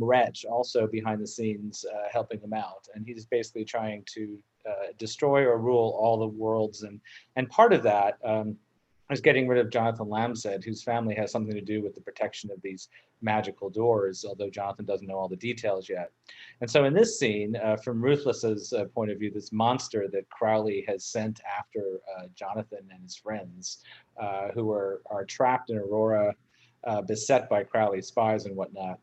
Wretch also behind the scenes helping him out, and he's basically trying to destroy or rule all the worlds, and part of that is getting rid of Jonathan Lambshead, whose family has something to do with the protection of these magical doors, although Jonathan doesn't know all the details yet. And so in this scene, from Ruthless's point of view, this monster that Crowley has sent after Jonathan and his friends, who are trapped in Aurora, beset by Crowley's spies and whatnot.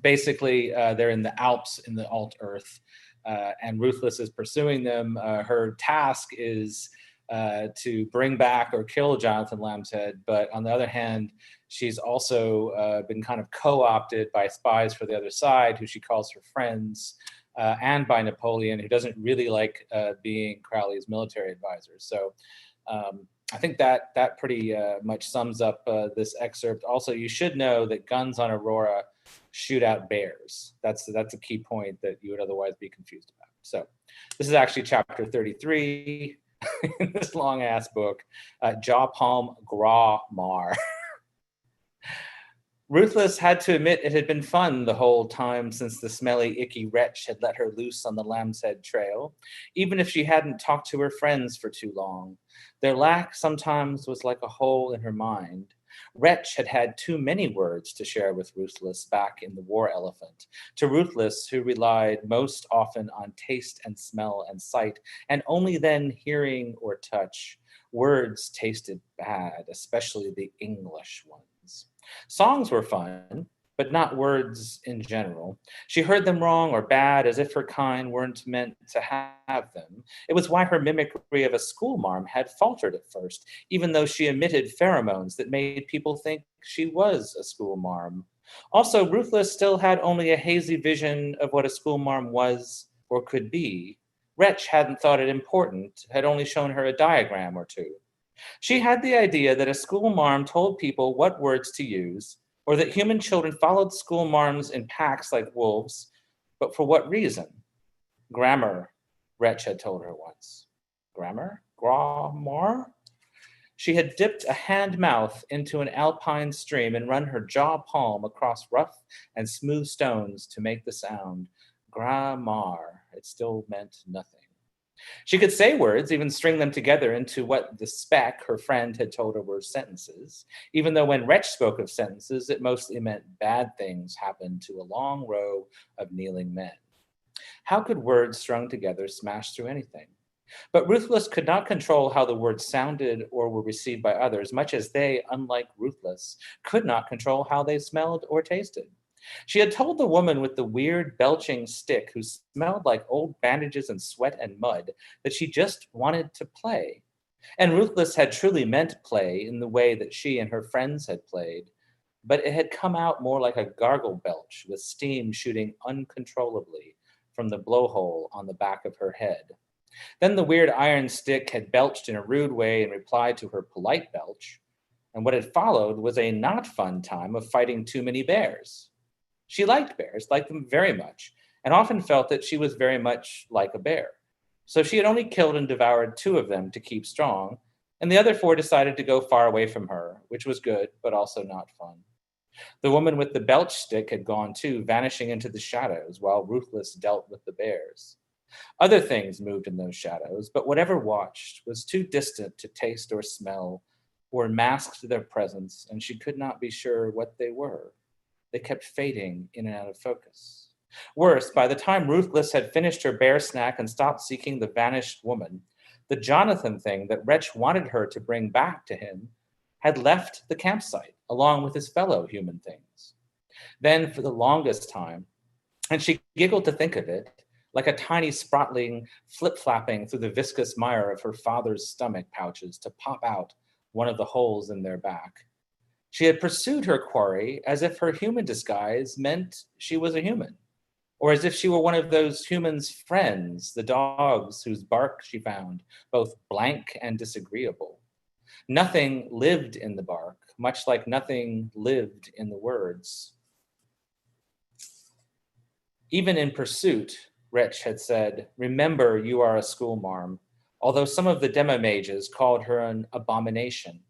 Basically, they're in the Alps in the Alt-Earth, and Ruthless is pursuing them. Her task is to bring back or kill Jonathan Lambshead, but on the other hand, she's also been kind of co-opted by spies for the other side, who she calls her friends, and by Napoleon, who doesn't really like being Crowley's military advisor. So I think that pretty much sums up this excerpt. Also, you should know that guns on Aurora shoot out bears. That's a key point that you would otherwise be confused about. So this is actually chapter 33 in this long ass book, Jaw Palm Gra Mar. Ruthless had to admit it had been fun the whole time since the smelly, icky wretch had let her loose on the Lambshead trail, even if she hadn't talked to her friends for too long. Their lack sometimes was like a hole in her mind. Wretch had had too many words to share with Ruthless back in the War Elephant. To Ruthless, who relied most often on taste and smell and sight, and only then hearing or touch, words tasted bad, especially the English ones. Songs were fun, but not words in general. She heard them wrong or bad, as if her kind weren't meant to have them. It was why her mimicry of a schoolmarm had faltered at first, even though she emitted pheromones that made people think she was a schoolmarm. Also, Ruthless still had only a hazy vision of what a schoolmarm was or could be. Wretch hadn't thought it important, had only shown her a diagram or two. She had the idea that a schoolmarm told people what words to use, or that human children followed schoolmarms in packs like wolves, but for what reason? Grammar, Wretch had told her once. Grammar? Grammar? She had dipped a hand mouth into an alpine stream and run her jaw palm across rough and smooth stones to make the sound. Grammar. It still meant nothing. She could say words, even string them together into what the spec, her friend, had told her were sentences, even though when Wretch spoke of sentences, it mostly meant bad things happened to a long row of kneeling men. How could words strung together smash through anything? But Ruthless could not control how the words sounded or were received by others, much as they, unlike Ruthless, could not control how they smelled or tasted. She had told the woman with the weird belching stick who smelled like old bandages and sweat and mud that she just wanted to play. And Ruthless had truly meant play in the way that she and her friends had played, but it had come out more like a gargle belch with steam shooting uncontrollably from the blowhole on the back of her head. Then the weird iron stick had belched in a rude way in reply to her polite belch, and what had followed was a not fun time of fighting too many bears. She liked bears, liked them very much, and often felt that she was very much like a bear. So she had only killed and devoured 2 of them to keep strong, and the other 4 decided to go far away from her, which was good, but also not fun. The woman with the belch stick had gone too, vanishing into the shadows, while Ruthless dealt with the bears. Other things moved in those shadows, but whatever watched was too distant to taste or smell, or masked their presence, and she could not be sure what they were. They kept fading in and out of focus. Worse, by the time Ruthless had finished her bear snack and stopped seeking the vanished woman, the Jonathan thing that Wretch wanted her to bring back to him had left the campsite, along with his fellow human things. Then, for the longest time, and she giggled to think of it, like a tiny spratling flip-flapping through the viscous mire of her father's stomach pouches to pop out one of the holes in their back. She had pursued her quarry as if her human disguise meant she was a human, or as if she were one of those humans' friends, the dogs whose bark she found both blank and disagreeable. Nothing lived in the bark, much like nothing lived in the words. Even in pursuit, Wretch had said, "Remember you are a schoolmarm," although some of the demo-mages called her an abomination.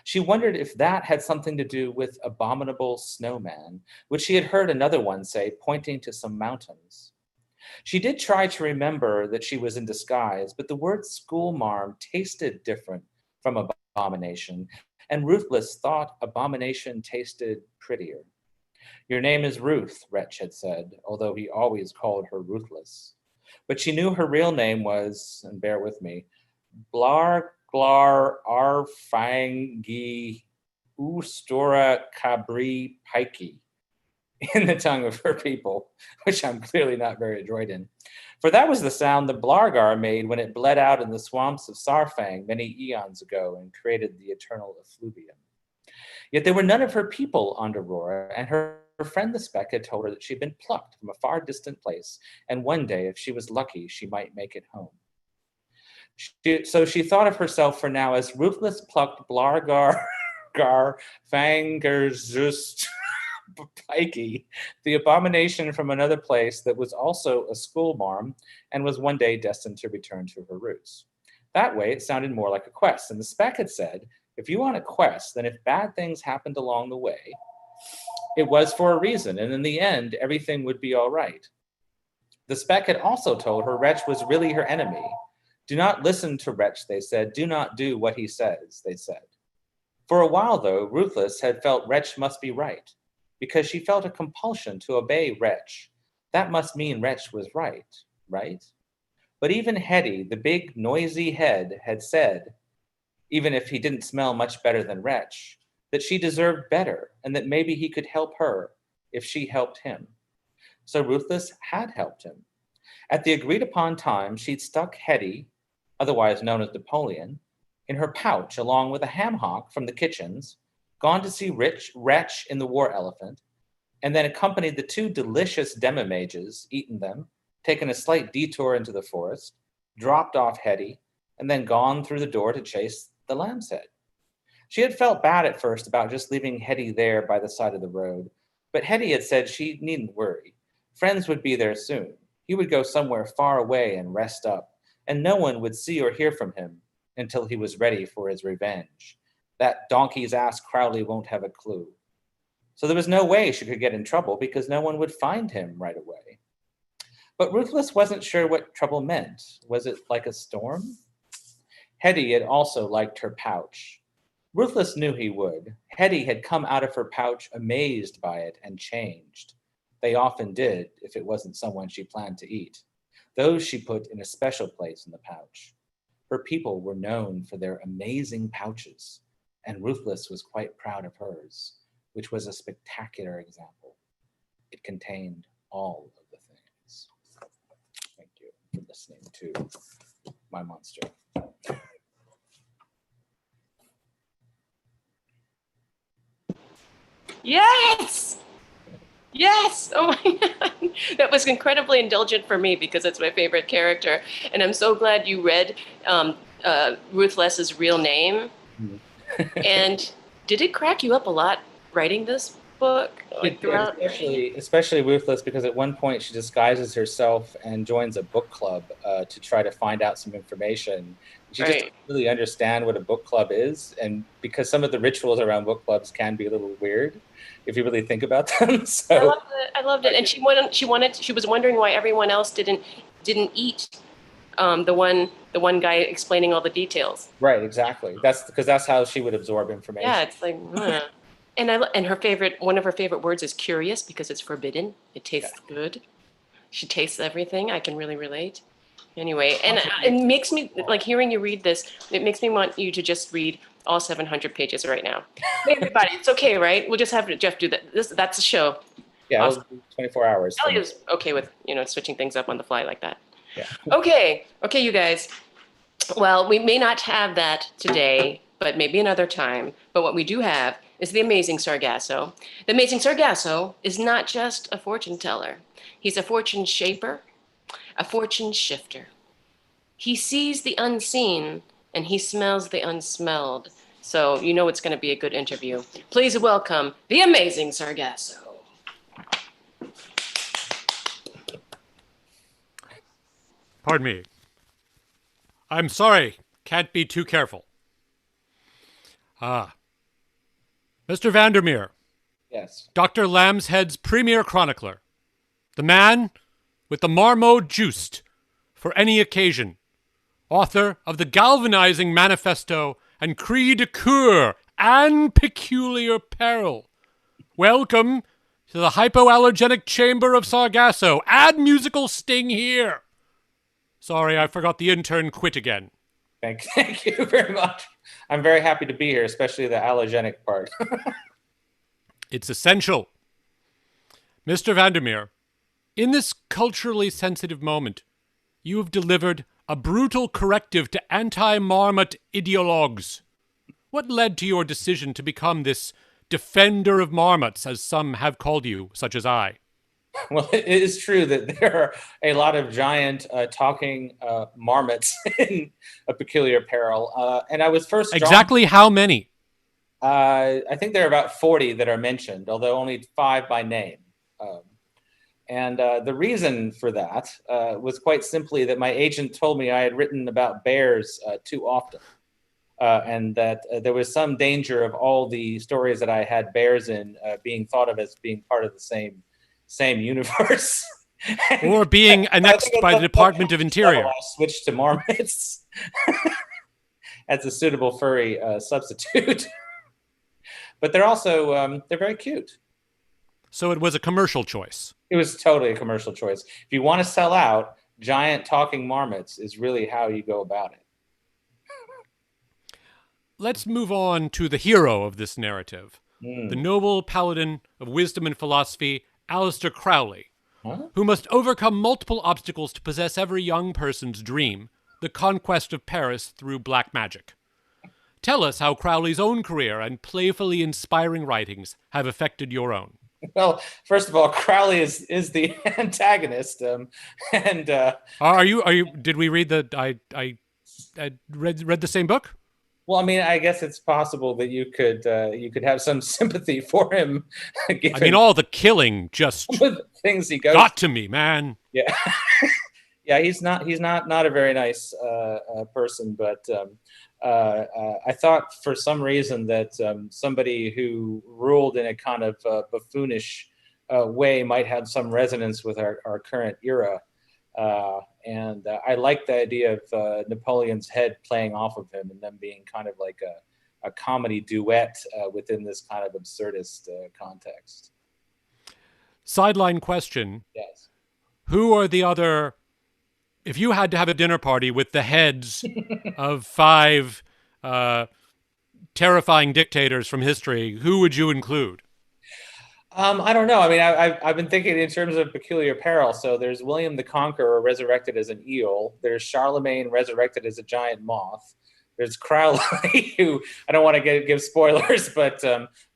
She wondered if that had something to do with abominable snowman, which she had heard another one say, pointing to some mountains. She did try to remember that she was in disguise, but the word schoolmarm tasted different from abomination, and Ruthless thought abomination tasted prettier. Your name is Ruth, Wretch had said, although he always called her Ruthless. But she knew her real name was, and bear with me, Blar Glar Arfangi Ustora Cabri Pikey, in the tongue of her people, which I'm clearly not very adroit in. For that was the sound the Blargar made when it bled out in the swamps of Sarfang many eons ago and created the eternal effluvium. Yet there were none of her people on Aurora, and her friend the Speck had told her that she'd been plucked from a far distant place, and one day, if she was lucky, she might make it home. So she thought of herself for now as Ruthless plucked Blargar Gar Fangers just Pikey, the abomination from another place that was also a schoolmarm and was one day destined to return to her roots. That way, it sounded more like a quest, and the Speck had said, if you want a quest, then if bad things happened along the way, it was for a reason, and in the end, everything would be all right. The Speck had also told her Wretch was really her enemy. Do not listen to Wretch, they said. Do not do what he says, they said. For a while, though, Ruthless had felt Wretch must be right, because she felt a compulsion to obey Wretch. That must mean Wretch was right, right? But even Hetty, the big, noisy head, had said, even if he didn't smell much better than Wretch, that she deserved better and that maybe he could help her if she helped him. So Ruthless had helped him. At the agreed upon time, she'd stuck Hetty, otherwise known as Napoleon, in her pouch along with a ham hock from the kitchens, gone to see Wretch in the War Elephant, and then accompanied the two delicious demi-mages, eaten them, taken a slight detour into the forest, dropped off Hetty, and then gone through the door to chase the lamb's head. She had felt bad at first about just leaving Hetty there by the side of the road, but Hetty had said she needn't worry. Friends would be there soon. He would go somewhere far away and rest up, and no one would see or hear from him until he was ready for his revenge. That donkey's ass Crowley won't have a clue. So there was no way she could get in trouble because no one would find him right away. But Ruthless wasn't sure what trouble meant. Was it like a storm? Hetty had also liked her pouch. Ruthless knew he would. Hetty had come out of her pouch amazed by it and changed. They often did, if it wasn't someone she planned to eat. Those she put in a special place in the pouch. Her people were known for their amazing pouches, and Ruthless was quite proud of hers, which was a spectacular example. It contained all of the things. Thank you for listening to my monster. Yes! Yes! Oh my God. That was incredibly indulgent for me because it's my favorite character. And I'm so glad you read Ruthless's real name. And did it crack you up a lot writing this book? Especially Ruthless, because at one point she disguises herself and joins a book club to try to find out some information. She just doesn't really understand what a book club is, and because some of the rituals around book clubs can be a little weird if you really think about them. So I loved it. And she was wondering why everyone else didn't eat the one guy explaining all the details. Right, exactly. That's how she would absorb information. Yeah, it's like, and one of her favorite words is curious because it's forbidden. It tastes good. She tastes everything. I can really relate. Anyway, and it makes me, like, hearing you read this, it makes me want you to just read all 700 pages right now. Hey, everybody, it's okay, right? We'll just have Jeff do that. That's a show. Yeah, awesome. 24 hours. Ellia's okay with, switching things up on the fly like that. Yeah. Okay, you guys. Well, we may not have that today, but maybe another time. But what we do have is the amazing Sargasso. The amazing Sargasso is not just a fortune teller. He's a fortune shaper, a fortune shifter. He sees the unseen and he smells the unsmelled. So you know it's going to be a good interview. Please welcome the amazing Sargasso. Pardon me. I'm sorry. Can't be too careful. Mr. Vandermeer, Yes. Dr. Lambshead's premier chronicler, the man with the Marmot juiced for any occasion, author of the galvanizing manifesto and cri de coeur and peculiar peril. Welcome to the hypoallergenic chamber of Sargasso. Add musical sting here. Sorry, I forgot the intern quit again. Thank you very much. I'm very happy to be here, especially the allergenic part. It's essential. Mr. Vandermeer, in this culturally sensitive moment, you have delivered a brutal corrective to anti-Marmot ideologues. What led to your decision to become this defender of marmots, as some have called you, such as I? Well, it is true that there are a lot of giant talking marmots in A Peculiar Peril. And I was first drawn... Exactly how many? I think there are about 40 that are mentioned, although only 5 by name. And the reason for that was quite simply that my agent told me I had written about bears too often. And that there was some danger of all the stories that I had bears in being thought of as being part of the same universe. Or being annexed by the Department of Interior. I'll switch to marmots as a suitable furry substitute. But they're also, they're very cute. So it was a commercial choice. It was totally a commercial choice. If you want to sell out, giant talking marmots is really how you go about it. Let's move on to the hero of this narrative, the noble paladin of wisdom and philosophy, Aleister Crowley, who must overcome multiple obstacles to possess every young person's dream, the conquest of Paris through black magic. Tell us how Crowley's own career and playfully inspiring writings have affected your own. Well, first of all, Crowley is the antagonist, and are you? Did we read the? I read the same book. Well, I mean, I guess it's possible that you could have some sympathy for him. I mean, all the killing just the things he goes got to me, man. Yeah, yeah, he's not a very nice person, but I thought for some reason that somebody who ruled in a kind of buffoonish way might have some resonance with our current era. And I like the idea of Napoleon's head playing off of him and them being kind of like a comedy duet within this kind of absurdist context. Sideline question. Yes. Who are the other, if you had to have a dinner party with the heads of 5 terrifying dictators from history, who would you include? I don't know. I mean, I've been thinking in terms of Peculiar Peril. So there's William the Conqueror resurrected as an eel. There's Charlemagne resurrected as a giant moth. There's Crowley, who I don't want to give spoilers, but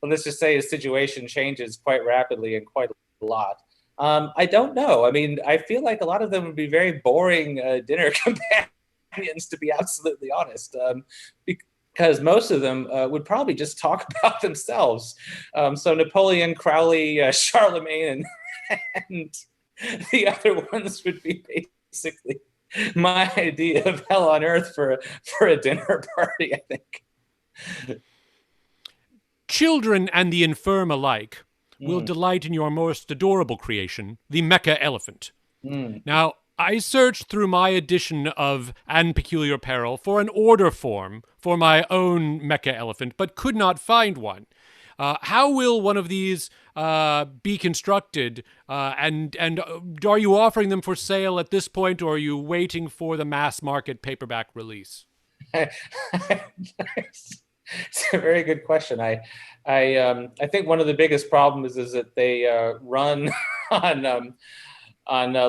let's just say his situation changes quite rapidly and quite a lot. I don't know. I mean, I feel like a lot of them would be very boring dinner companions, to be absolutely honest. Because most of them would probably just talk about themselves. So Napoleon, Crowley, Charlemagne, and the other ones would be basically my idea of hell on earth for a dinner party, I think. Children and the infirm alike will delight in your most adorable creation, the mecha elephant. Now, I searched through my edition of An Peculiar Peril for an order form for my own mecha elephant, but could not find one. How will one of these be constructed? And are you offering them for sale at this point, or are you waiting for the mass market paperback release? It's a very good question. I think one of the biggest problems is that they run on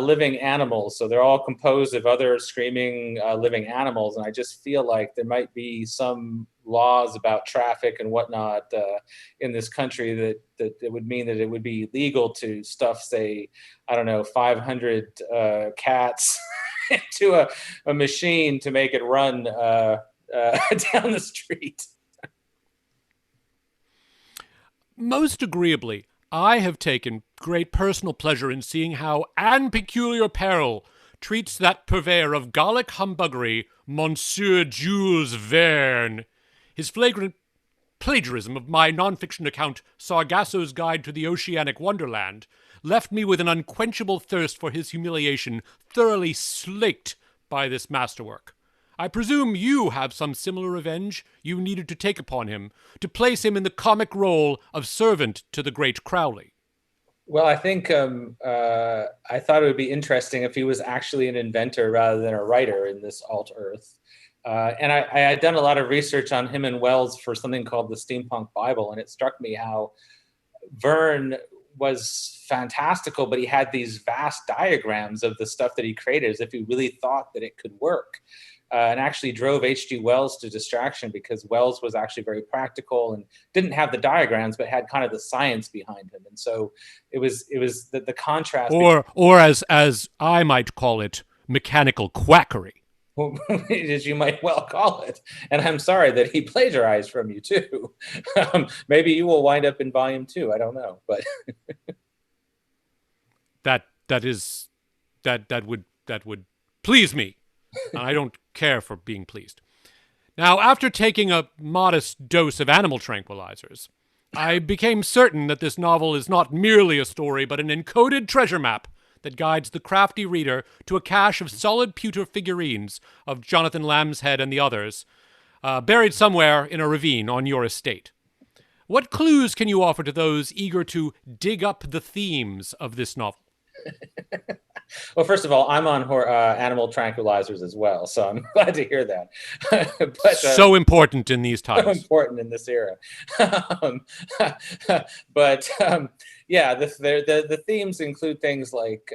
living animals. So they're all composed of other screaming living animals. And I just feel like there might be some laws about traffic and whatnot in this country that it would mean that it would be legal to stuff, say, I don't know, 500 cats into a machine to make it run down the street. Most agreeably, I have taken great personal pleasure in seeing how An Peculiar Peril treats that purveyor of Gallic humbuggery, Monsieur Jules Verne. His flagrant plagiarism of my nonfiction account, Sargasso's Guide to the Oceanic Wonderland, left me with an unquenchable thirst for his humiliation, thoroughly slaked by this masterwork. I presume you have some similar revenge you needed to take upon him, to place him in the comic role of servant to the great Crowley. Well, I think I thought it would be interesting if he was actually an inventor rather than a writer in this alt Earth. And I had done a lot of research on him and Wells for something called the Steampunk Bible, and it struck me how Verne was fantastical, but he had these vast diagrams of the stuff that he created as if he really thought that it could work. And actually drove H.G. Wells to distraction, because Wells was actually very practical and didn't have the diagrams, but had kind of the science behind him. And so it was the contrast. Or as I might call it, mechanical quackery. As you might well call it. And I'm sorry that he plagiarized from you too. Maybe you will wind up in volume 2. I don't know, but that would please me. And I don't care for being pleased. Now, after taking a modest dose of animal tranquilizers, I became certain that this novel is not merely a story, but an encoded treasure map that guides the crafty reader to a cache of solid pewter figurines of Jonathan Lambshead and the others, buried somewhere in a ravine on your estate. What clues can you offer to those eager to dig up the themes of this novel? Well, first of all, I'm on animal tranquilizers as well, so I'm glad to hear that. But, so important in these times. So important in this era. Yeah, the themes include things like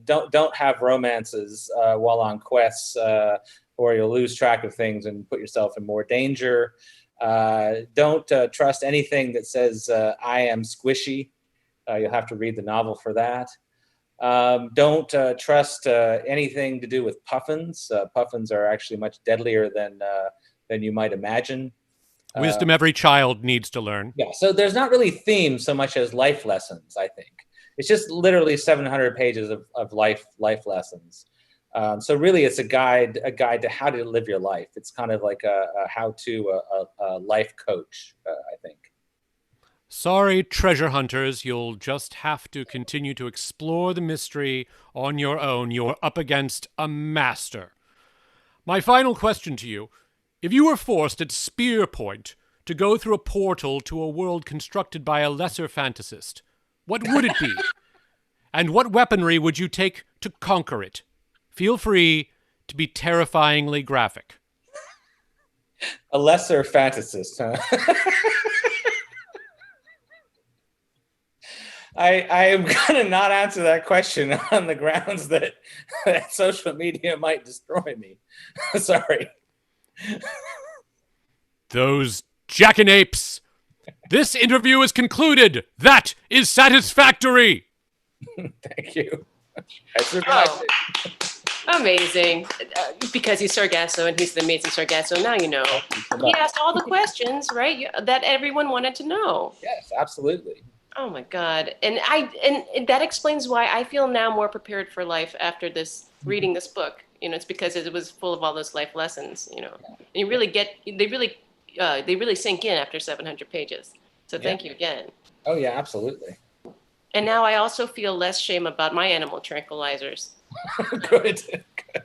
don't have romances while on quests, or you'll lose track of things and put yourself in more danger. Don't trust anything that says I am squishy. You'll have to read the novel for that. Don't trust anything to do with puffins. Puffins are actually much deadlier than you might imagine. Wisdom every child needs to learn. Yeah, so there's not really themes so much as life lessons, I think. It's just literally 700 pages of life lessons. So really it's a guide to how to live your life. It's kind of like a how-to, a life coach, I think. Sorry, treasure hunters, you'll just have to continue to explore the mystery on your own. You're up against a master. My final question to you: if you were forced at spear point to go through a portal to a world constructed by a lesser fantasist, what would it be? And what weaponry would you take to conquer it? Feel free to be terrifyingly graphic. A lesser fantasist, huh? I am going to not answer that question on the grounds that social media might destroy me. Sorry. Those jackanapes! This interview is concluded. That is satisfactory. Thank you. I survived it. Amazing. Because he's Sargasso and he's the amazing Sargasso. Now you know. He asked all the questions, right? That everyone wanted to know. Yes, absolutely. Oh my God. And that explains why I feel now more prepared for life after reading this book. You know, it's because it was full of all those life lessons, you know. And you really they really sink in after 700 pages. So thank you again. Oh yeah, absolutely. And now I also feel less shame about my animal tranquilizers. Good.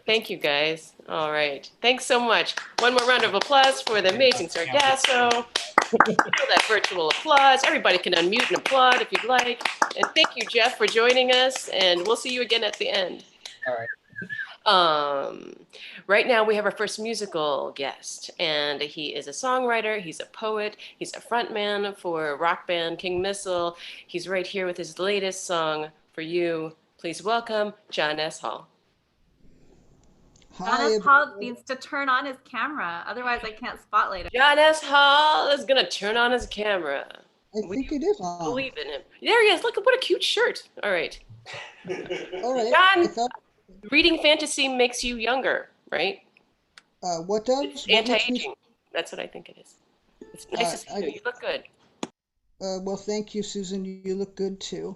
Thank you, guys. All right. Thanks so much. One more round of applause for the amazing Sargasso. Feel that virtual applause. Everybody can unmute and applaud if you'd like. And thank you, Jeff, for joining us. And we'll see you again at the end. All right. Right now we have our first musical guest, and he is a songwriter, he's a poet, he's a frontman for rock band King Missile. He's right here with his latest song for you. Please welcome John S. Hall. John S. Hall needs to turn on his camera, otherwise I can't spotlight him. John S. Hall is gonna turn on his camera. I think it is on. Believe in him. There he is. Look, what a cute shirt. All right. All right. John, reading fantasy makes you younger, right? What does? It's anti-aging. That's what I think it is. It's nice to see you. You look good. Well, thank you, Susan. You look good too.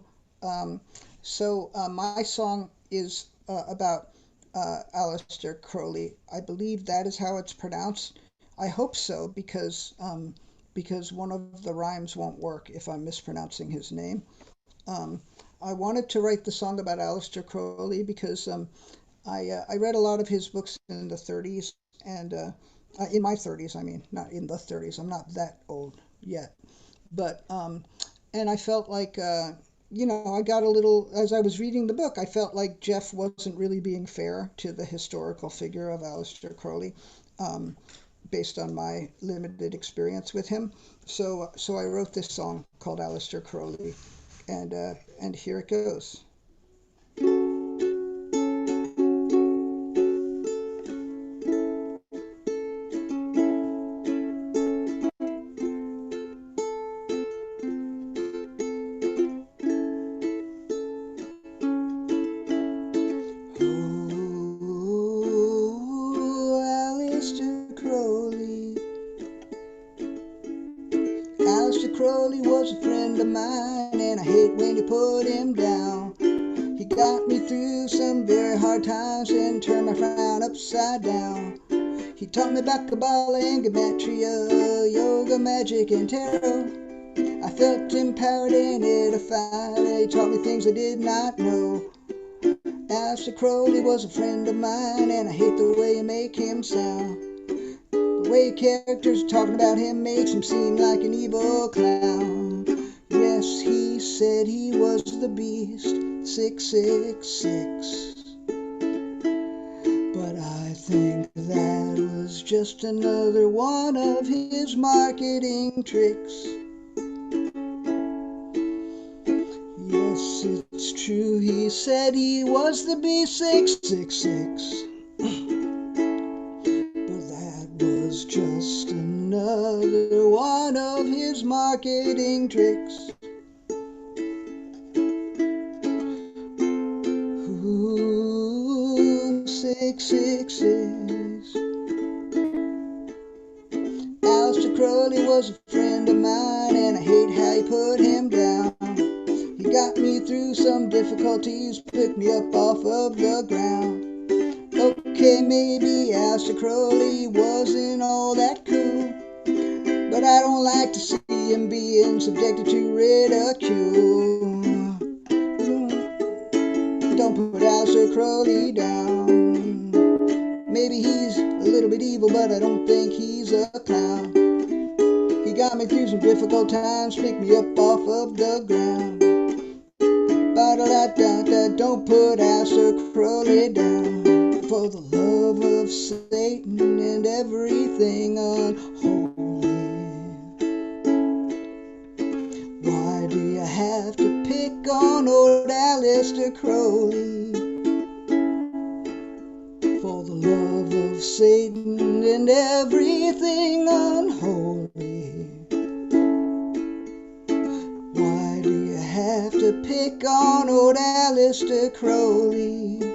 So my song is about Aleister Crowley. I believe that is how it's pronounced. I hope so, because because one of the rhymes won't work if I'm mispronouncing his name. I wanted to write the song about Aleister Crowley because I read a lot of his books in the 30s, and in my 30s, I mean, not in the 30s. I'm not that old yet, but and I felt like I got a little, as I was reading the book, I felt like Jeff wasn't really being fair to the historical figure of Aleister Crowley, based on my limited experience with him. So I wrote this song called Aleister Crowley, and here it goes. Aleister Crowley was a friend of mine, and I hate when you put him down. He got me through some very hard times and turned my frown upside down. He taught me about Kabbalah and Gematria, yoga, magic, and tarot. I felt empowered and edified. He taught me things I did not know. Aleister Crowley was a friend of mine, and I hate the way you make him sound. The way characters talking about him makes him seem like an evil clown. Yes, he said he was the beast, 666. But I think that was just another one of his marketing tricks. Yes, it's true, he said he was the beast, 666. Was just another one of his marketing tricks. Ooh, 666. Aleister Crowley was a friend of mine, and I hate how you put him down. He got me through some difficulties, picked me up off of the ground. Okay, maybe Aleister Crowley wasn't all that cool, but I don't like to see him being subjected to ridicule. Don't put Aleister Crowley down. Maybe he's a little bit evil, but I don't think he's a clown. He got me through some difficult times, picked me up off of the ground. Ba-da-da-da-da, don't put Aleister Crowley down. For the love of Satan and everything unholy. Why do you have to pick on old Aleister Crowley? For the love of Satan and everything unholy. Why do you have to pick on old Aleister Crowley?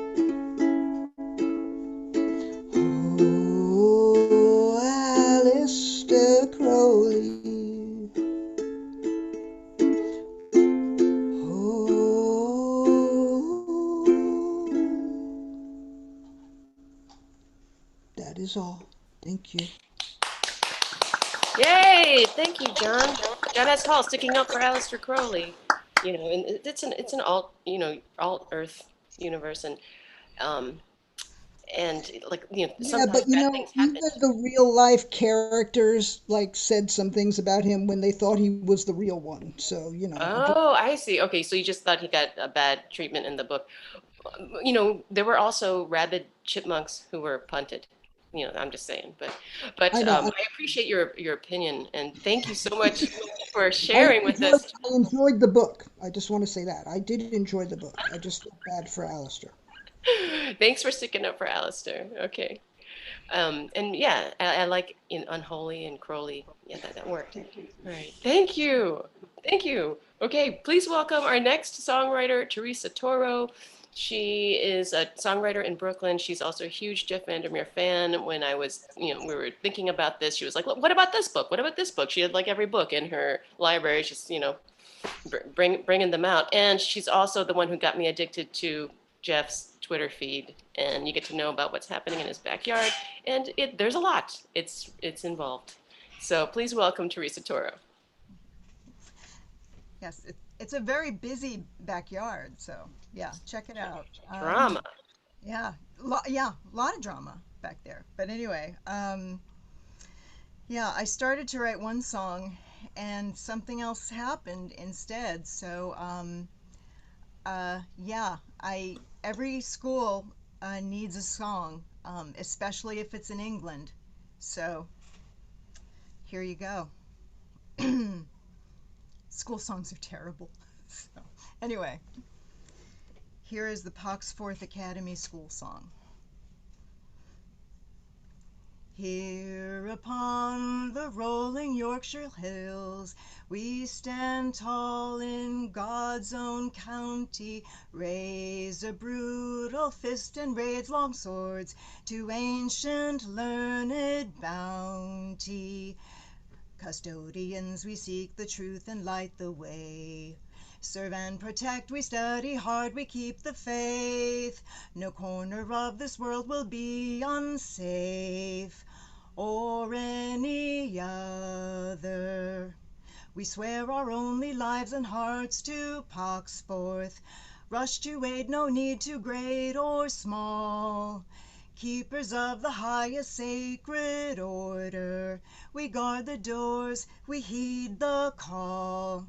Aleister Crowley. That is all. Thank you. Yay! Thank you, John. John S. Hall sticking up for Aleister Crowley. You know, and it's an alt Earth universe, and like Yeah, sometimes but bad things even happen. the real life characters like said some things about him when they thought he was the real one. So, Oh, I see. Okay, so you just thought he got a bad treatment in the book. There were also rabid chipmunks who were punted. I'm just saying, but I know. I appreciate your opinion, and thank you so much for I sharing with enjoyed, us. I enjoyed the book. I just want to say that. I did enjoy the book. I just felt bad for Aleister. Thanks for sticking up for Alistair. Okay. And yeah, I like in Unholy and Crowley. Yeah, that worked. All right. Thank you. Thank you. Okay, please welcome our next songwriter, Teresa Torro. She is a songwriter in Brooklyn. She's also a huge Jeff Vandermeer fan. When I was, we were thinking about this, she was like, what about this book? What about this book? She had like every book in her library, just, bringing them out. And she's also the one who got me addicted to Jeff's Twitter feed, and you get to know about what's happening in his backyard. And there's a lot. It's involved. So please welcome Teresa Torro. Yes, it's a very busy backyard, so yeah, check it out. Drama. Yeah, a lot of drama back there. But anyway, yeah, I started to write one song, and something else happened instead. So yeah, every school needs a song, especially if it's in England. So here you go. School songs are terrible. So, anyway, here is the Poxforth Academy school song. Here upon the rolling Yorkshire hills, we stand tall in God's own county, raise a brutal fist and raise long swords to ancient learned bounty. Custodians, we seek the truth and light the way. Serve and protect, we study hard, we keep the faith. No corner of this world will be unsafe, or any other. We swear our only lives and hearts to Poxforth. Rush to aid, no need to great or small. Keepers of the highest sacred order, we guard the doors, we heed the call.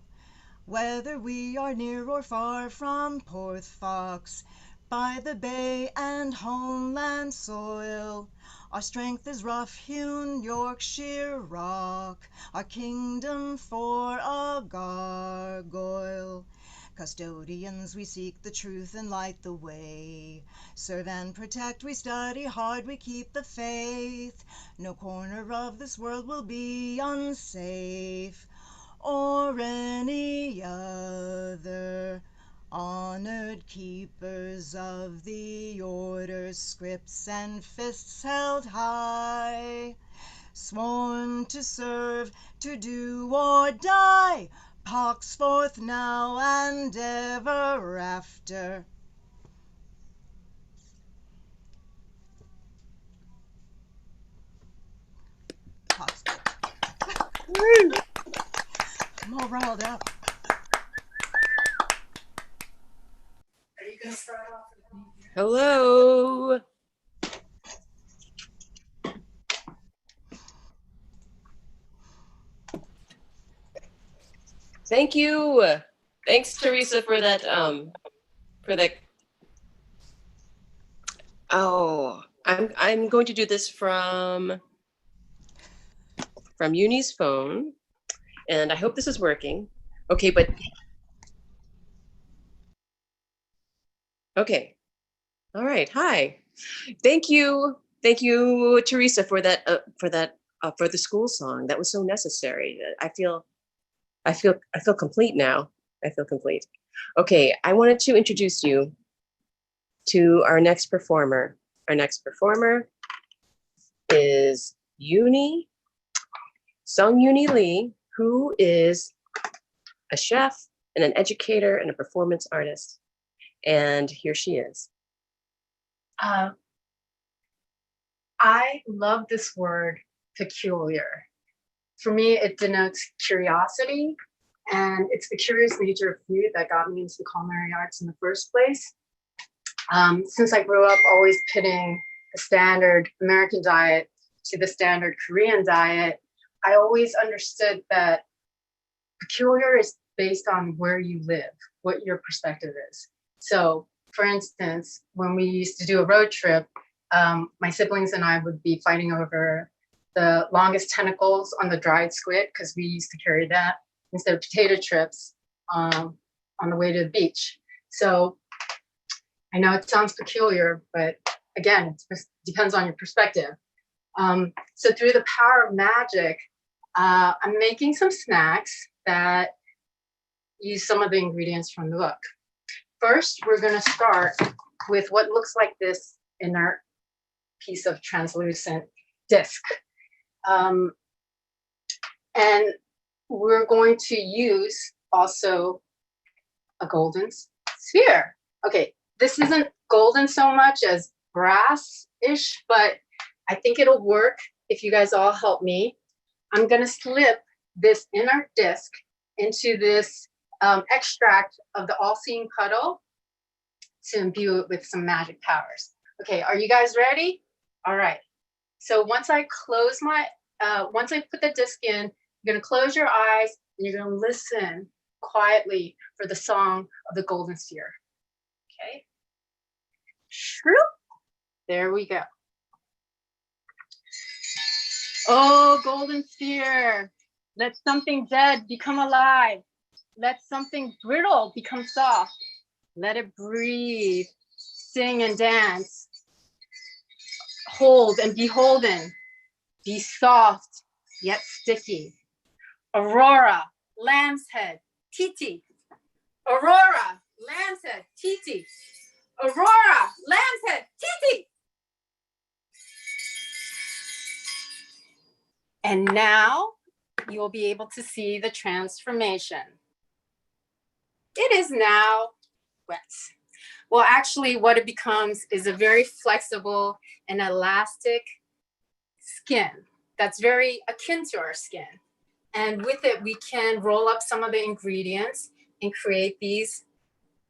Whether we are near or far from Porthfox, by the bay and homeland soil, our strength is rough-hewn Yorkshire rock, our kingdom for a gargoyle. Custodians, we seek the truth and light the way. Serve and protect, we study hard, we keep the faith. No corner of this world will be unsafe, or any other. Honored keepers of the order, scripts and fists held high, sworn to serve, to do or die, Poxforth now and ever after. Poxforth. I'm all riled up. Hello. Thank you. Thanks, Teresa, for that. Oh, I'm going to do this from Uni's phone, and I hope this is working. Okay, but okay. All right. Hi. Thank you, Teresa, for that. For the school song. That was so necessary. I feel complete now. I feel complete. Okay, I wanted to introduce you to our next performer. Our next performer is Uni Lee, who is a chef and an educator and a performance artist. And here she is. I love this word, peculiar. For me, it denotes curiosity, and it's the curious nature of food that got me into the culinary arts in the first place. Since I grew up always pitting the standard American diet to the standard Korean diet, I always understood that peculiar is based on where you live, what your perspective is. So, for instance, when we used to do a road trip, my siblings and I would be fighting over the longest tentacles on the dried squid, because we used to carry that instead of potato chips on the way to the beach. So I know it sounds peculiar, but again, it depends on your perspective. So through the power of magic, I'm making some snacks that use some of the ingredients from the book. First, we're going to start with what looks like this inert piece of translucent disc. And we're going to use also a golden sphere. Okay, this isn't golden so much as brass-ish, but I think it'll work if you guys all help me. I'm going to slip this inner disc into this extract of the all-seeing puddle to imbue it with some magic powers. Okay, are you guys ready? All right. So once I close my, once I put the disc in, you're gonna close your eyes and you're gonna listen quietly for the song of the golden sphere. Okay. Shroop. There we go. Oh, golden sphere. Let something dead become alive. Let something brittle become soft. Let it breathe, sing and dance. Hold and beholden. Be soft, yet sticky. Aurora, lamb's head, Titi. Aurora, lamb's head, Titi. Aurora, lamb's head, Titi. And now you will be able to see the transformation. It is now wet. Well, actually what it becomes is a very flexible and elastic skin that's very akin to our skin. And with it, we can roll up some of the ingredients and create these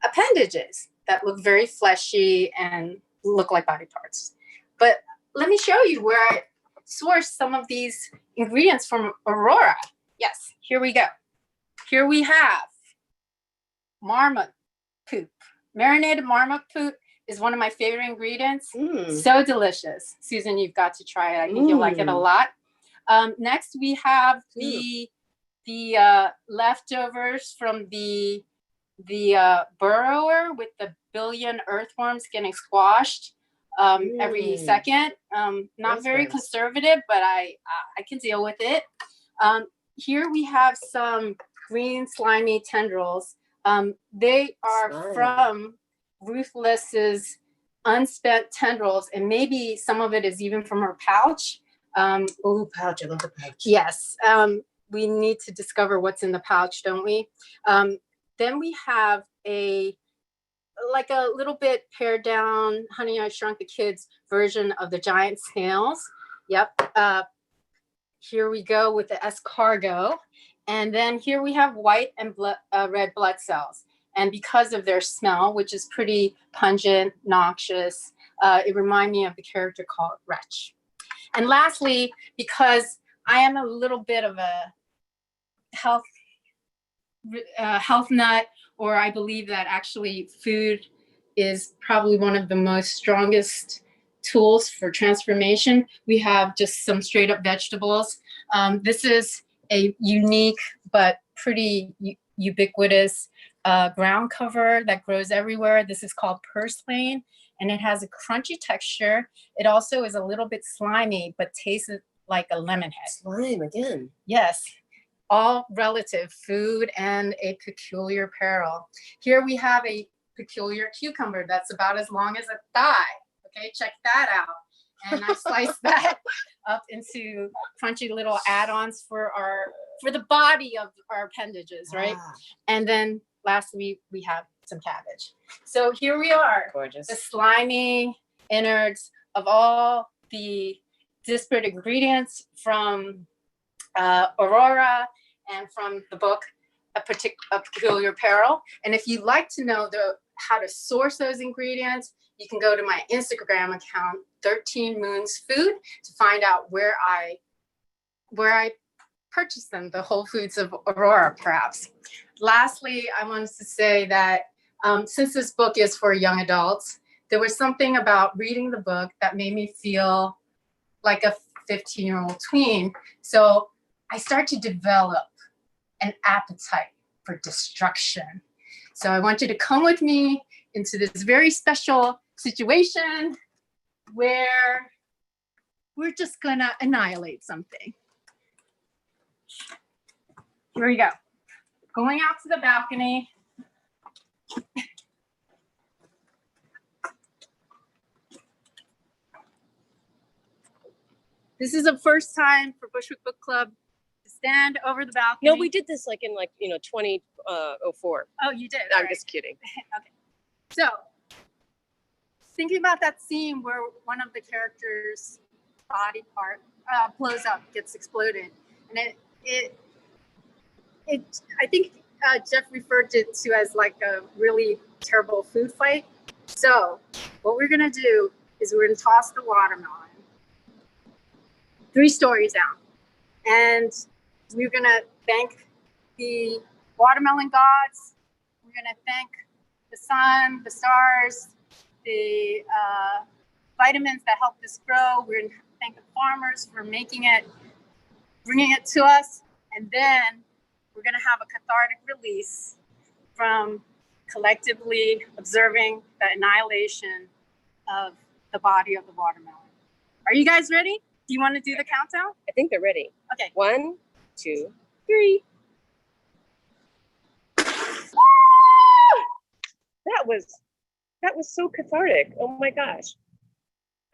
appendages that look very fleshy and look like body parts. But let me show you where I sourced some of these ingredients from Aurora. Yes, here we go. Here we have Marmot Poop. Marinated Marmot Poop is one of my favorite ingredients. So delicious. Susan, you've got to try it. I think you'll like it a lot. Next, we have the leftovers from the burrower with the billion earthworms getting squashed every second. Not very conservative, but I can deal with it. Here we have some green slimy tendrils. They are from Ruthless's unspent tendrils, and maybe some of it is even from her pouch. Oh, pouch, I love the pouch. Yes, we need to discover what's in the pouch, don't we? Then we have like a little bit pared down Honey, I Shrunk the Kids version of the giant snails. Yep. Here we go with the escargot. And then here we have white and red blood cells. And because of their smell, which is pretty pungent, noxious, it reminds me of the character called Wretch. And lastly, because I am a little bit of a health nut, or I believe that actually food is probably one of the most strongest tools for transformation, we have just some straight up vegetables. This is a unique but pretty ubiquitous ground cover that grows everywhere. This is called Purslane, and it has a crunchy texture. It also is a little bit slimy, but tastes like a lemon head. Slime again. Yes, all relative, food and a peculiar peril. Here we have a peculiar cucumber that's about as long as a thigh. Okay, check that out. And I sliced that up into crunchy little add-ons for the body of our appendages, right? And then lastly, we have some cabbage. So here we are. Gorgeous. The slimy innards of all the disparate ingredients from Aurora and from the book A Peculiar Peril. And if you'd like to know how to source those ingredients, you can go to my Instagram account, 13 Moons Food, to find out where I purchased them, the Whole Foods of Aurora, perhaps. Lastly, I wanted to say that since this book is for young adults, there was something about reading the book that made me feel like a 15-year-old tween. So I start to develop an appetite for destruction. So I want you to come with me into this very special situation where we're just gonna annihilate something. Here we go. Going out to the balcony. This is the first time for Bushwick Book Club to stand over the balcony. No, we did this like in 2004. Oh, you did? I'm right. just kidding. Okay. So, thinking about that scene where one of the characters' body part blows up, gets exploded, And I think Jeff referred to it to as like a really terrible food fight. So what we're gonna do is we're gonna toss the watermelon 3 stories down, and we're gonna thank the watermelon gods. We're gonna thank the sun, the stars, the vitamins that help this grow. We're gonna thank the farmers for making it, bringing it to us, and then we're gonna have a cathartic release from collectively observing the annihilation of the body of the watermelon. Are you guys ready? Do you want to do the countdown? I think they're ready. Okay. 1, 2, 3. That was so cathartic. Oh my gosh.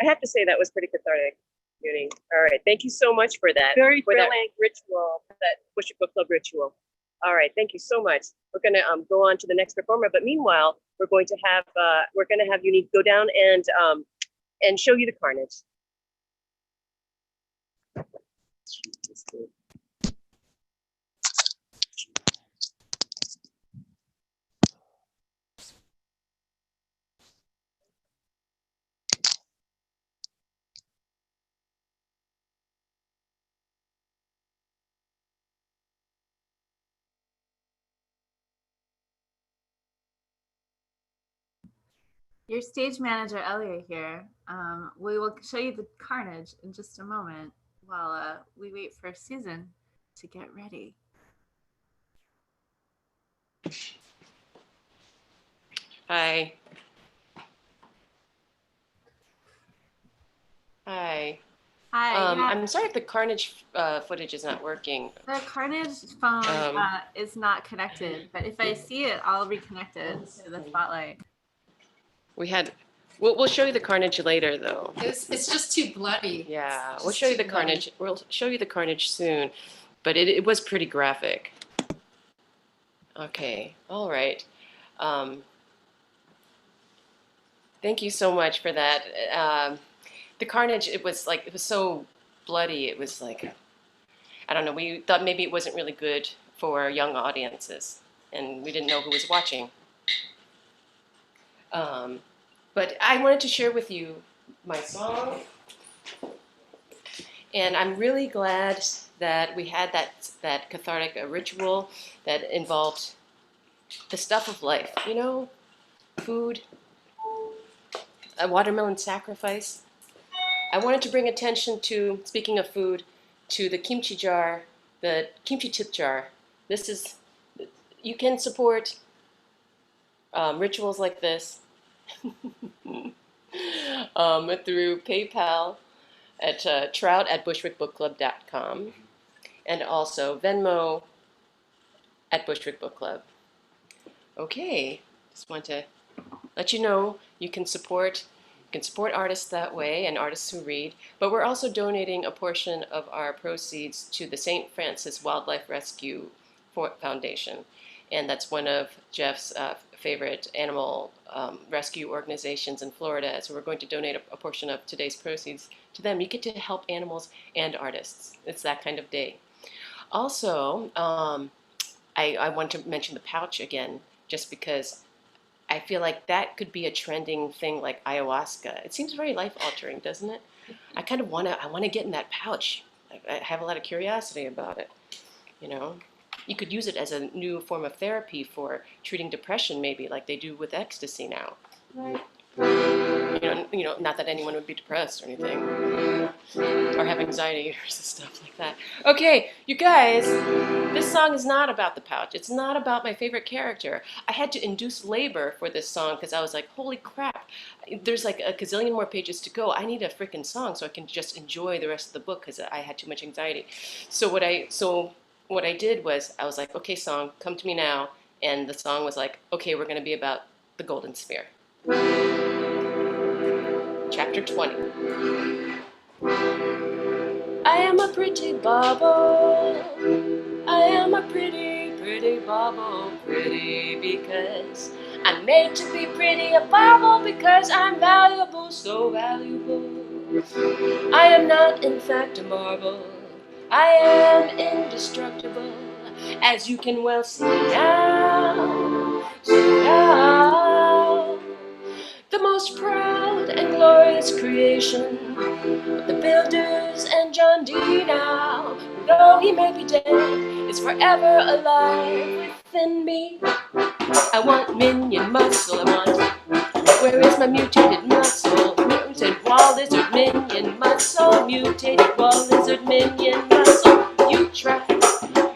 I have to say that was pretty cathartic, Uni. All right. Thank you so much for that. Very for that thrilling. ritual, that Bushwick Book Club ritual. All right. Thank you so much. We're gonna go on to the next performer, but meanwhile, we're going to have Uni go down and show you the carnage. Your stage manager, Ellia, here. We will show you the carnage in just a moment while we wait for Susan to get ready. Hi. Hi. Hi. Yeah, I'm sorry if the carnage footage is not working. the carnage phone is not connected, but if I see it, I'll reconnect it to the spotlight. We'll show you the carnage later, though. It's just too bloody. Yeah, we'll show you the carnage. We'll show you the carnage soon, but it was pretty graphic. Okay, all right. Thank you so much for that. The carnage, it was so bloody. It was like, I don't know. We thought maybe it wasn't really good for young audiences, and we didn't know who was watching. But I wanted to share with you my song, and I'm really glad that we had that cathartic ritual that involved the stuff of life, you know, food, a watermelon sacrifice. I wanted to bring attention to, speaking of food, to the kimchi jar, the kimchi tip jar. This is, you can support rituals like this through PayPal at trout@bushwickbookclub.com, and also Venmo at Bushwick Book Club. Okay, just want to let you know you can support artists that way, and artists who read, but we're also donating a portion of our proceeds to the St. Francis Wildlife Rescue Foundation, and that's one of Jeff's favorite animal rescue organizations in Florida. So we're going to donate a portion of today's proceeds to them. You get to help animals and artists. It's that kind of day. Also, I want to mention the pouch again, just because I feel like that could be a trending thing like ayahuasca. It seems very life-altering, doesn't it? I kind of want to get in that pouch. I have a lot of curiosity about it, you know. You could use it as a new form of therapy for treating depression, maybe, like they do with ecstasy now. Right. You know, not that anyone would be depressed or anything, or have anxiety or stuff like that. Okay, you guys, this song is not about the pouch. It's not about my favorite character. I had to induce labor for this song because I was like, holy crap, there's like a gazillion more pages to go. I need a freaking song so I can just enjoy the rest of the book because I had too much anxiety. So what I did was, I was like, okay, song, come to me now. And the song was like, okay, we're going to be about the golden sphere. Chapter 20. I am a pretty bauble. I am a pretty, pretty bauble. Pretty because I'm made to be pretty, a bauble because I'm valuable, so valuable. I am not, in fact, a marble. I am indestructible, as you can well see now. See now. The most proud and glorious creation of the builders and John D. now, though he may be dead, is forever alive within me. I want minion muscle, I want, where is my mutated muscle? Mutant wall lizard minion muscle, mutated wall lizard minion muscle. You try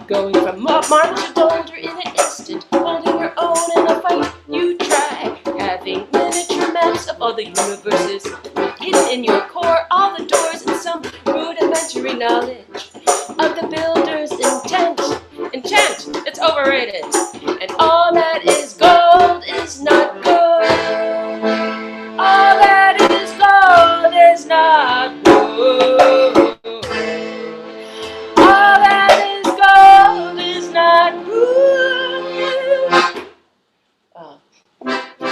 going from Marmot to Dolder in an instant, holding your own in a fight. You try having miniature maps of all the universes, hidden in your core, all the doors and some rudimentary knowledge of the builder's intent. Intent, it's overrated, and all that is gold is not good. All that is gold is not good. All that is gold is not good.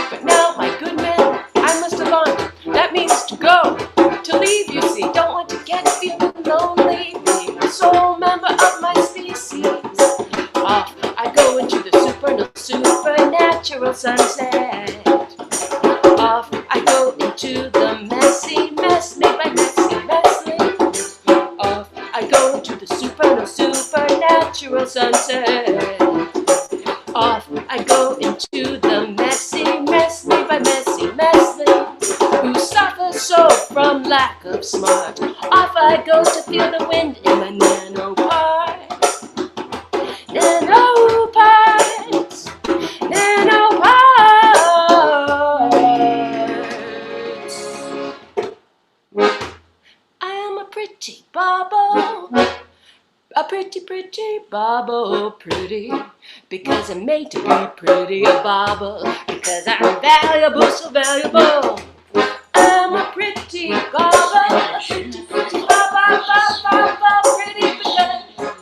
But now, my good man, I must have gone. That means to go, to leave, you see. Don't want to get feeling lonely, being the sole member of my species. Off I go into the supernatural sunset. Off I go into the messy mess made by messy messling. Off I go into the supernatural sunset. Off I go into the messy mess made by messy messling, who suffers so from lack of smart. Off I go to feel the wind in my nanoparts. Nanoparts, nanoparts. I am a pretty bauble, a pretty bauble, pretty because I'm made to be pretty, a bauble because I'm valuable, so valuable. I'm a pretty bauble, a pretty bauble, pretty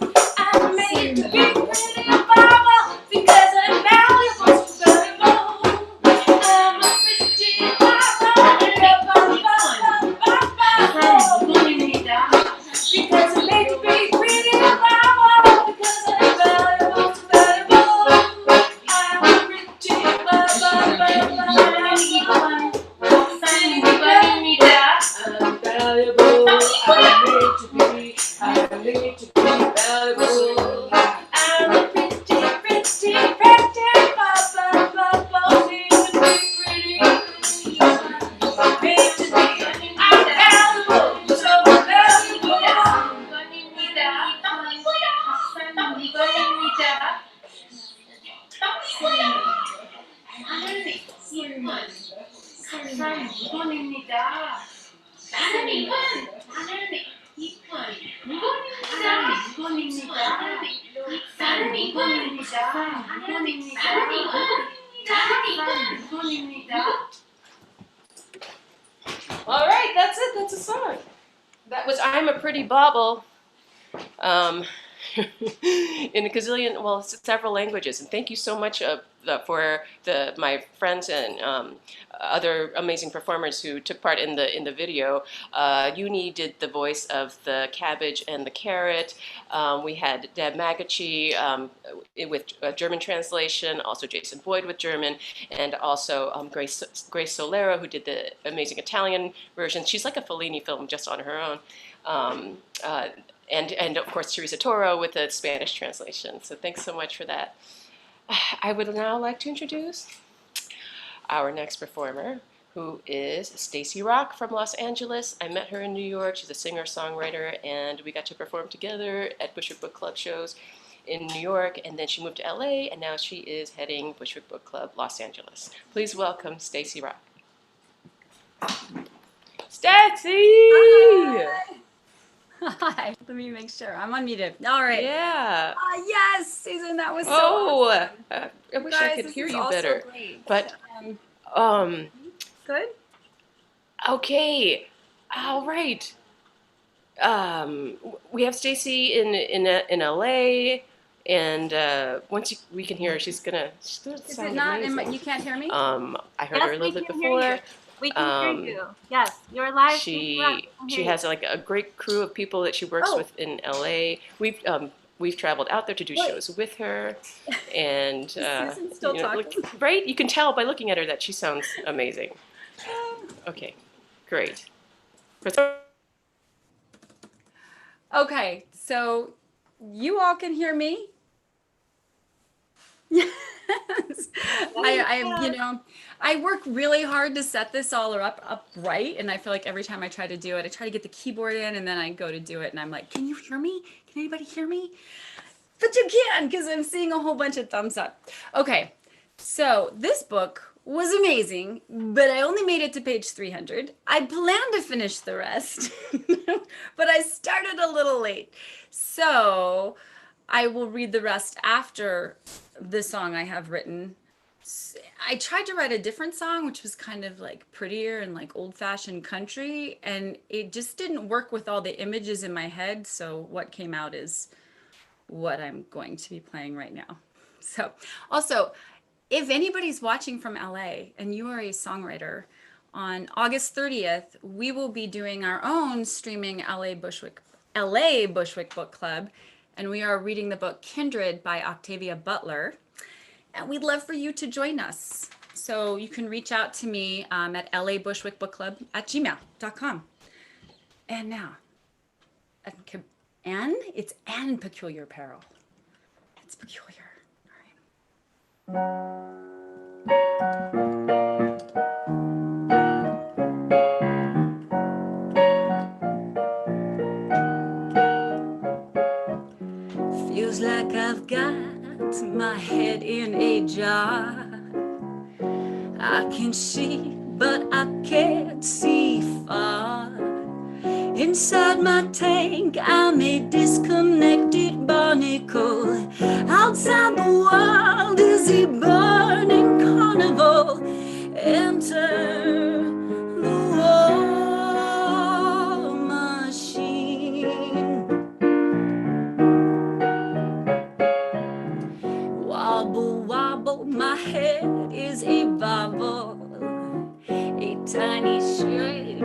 because I'm made to be pretty, a bauble because I'm valuable, so valuable. I'm a pretty bauble, because I'm made to be pretty, a bauble because I'm valuable, so valuable. I'm a pretty All right, that's it. That's a song. That was I'm a Pretty Bauble in a gazillion, well, several languages. And thank you so much for my friends and other amazing performers who took part in the video. Uni did the voice of the cabbage and the carrot. We had Deb Magachi with German translation, also Jason Boyd with German, and also Grace Solero, who did the amazing Italian version. She's like a Fellini film just on her own. And of course, Teresa Torro with the Spanish translation. So thanks so much for that. I would now like to introduce our next performer, who is Stacy Rock from Los Angeles. I met her in New York. She's a singer-songwriter, and we got to perform together at Bushwick Book Club shows in New York, and then she moved to LA, and now she is heading Bushwick Book Club Los Angeles. Please welcome Stacy Rock. Stacy! Hi. Let me make sure. I'm unmuted. All right. Yeah. Yes, Susan, that was so awesome. I wish guys, I could hear you also better. great. But, Good? Okay. All right. We have Stacy in LA, and once we can hear her, she's gonna Is sound it not? amazing. You can't hear me? I heard her a little bit before. We can hear you. Yes, you're live. She has like a great crew of people that she works with in LA. We've traveled out there to do shows with her, and Susan's still talking. right? You can tell by looking at her that she sounds amazing. Okay, great. Okay, so you all can hear me? Yes. I work really hard to set this all up right, and I feel like every time I try to do it, I try to get the keyboard in, and then I go to do it, and I'm like, can you hear me? Can anybody hear me? But you can, because I'm seeing a whole bunch of thumbs up. Okay, so this book was amazing, but I only made it to page 300. I planned to finish the rest, but I started a little late. So I will read the rest after the song I have written. I tried to write a different song, which was kind of like prettier and like old-fashioned country, and it just didn't work with all the images in my head. So what came out is what I'm going to be playing right now. So also, if anybody's watching from LA and you are a songwriter, on August 30th, we will be doing our own streaming LA Bushwick Book Club, and we are reading the book Kindred by Octavia Butler, and we'd love for you to join us. So you can reach out to me at labushwickbookclub@gmail.com. And now, it's Anne Peculiar Peril. It's peculiar. Feels like I've got my head in a jar. I can see, but I can't see far. Inside my tank, I'm a disconnected barnacle. Outside the world is a burning carnival. Enter the war machine. Wobble, wobble, my head is a bobble, a tiny shred.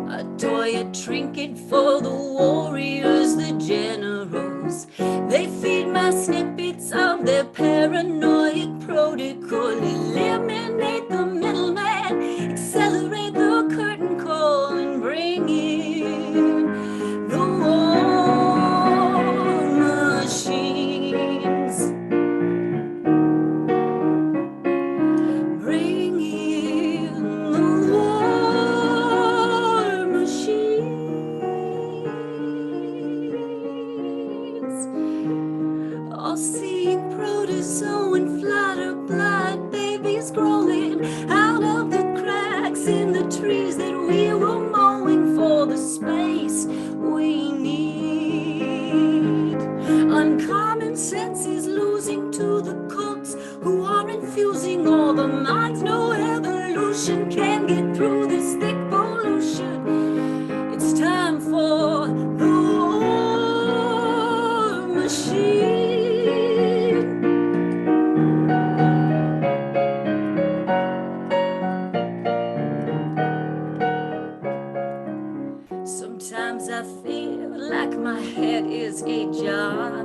A toy, a trinket for the warriors, the generals. They feed my snippets of their paranoid protocol. Eliminate the middleman, accelerate the curtain call, and bring in the war machines. Bring in the war machines. All-seeing protozoan, flutter, blood, babies growing out of the cracks in the trees that we were mowing for the space we need. Uncommon sense is losing to the cults who are infusing all the minds. No evolution can get through this thick pollution. It's time for the war machine. Sometimes I feel like my head is a jar.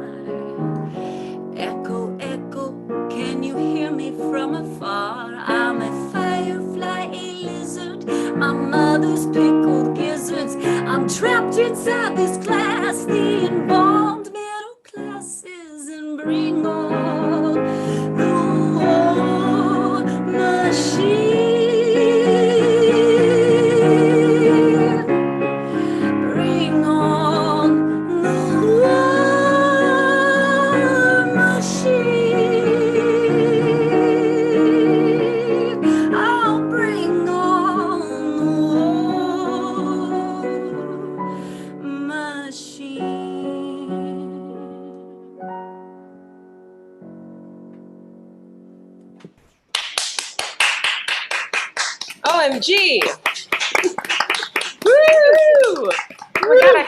Echo, echo, can you hear me from afar? I'm a firefly, a lizard, my mother's pickled gizzards. I'm trapped inside this glass, the embalmed middle classes, and bring on the war machine. Bring on the war machine. I'll bring on the war machine. OMG! Woo! Oh my God, I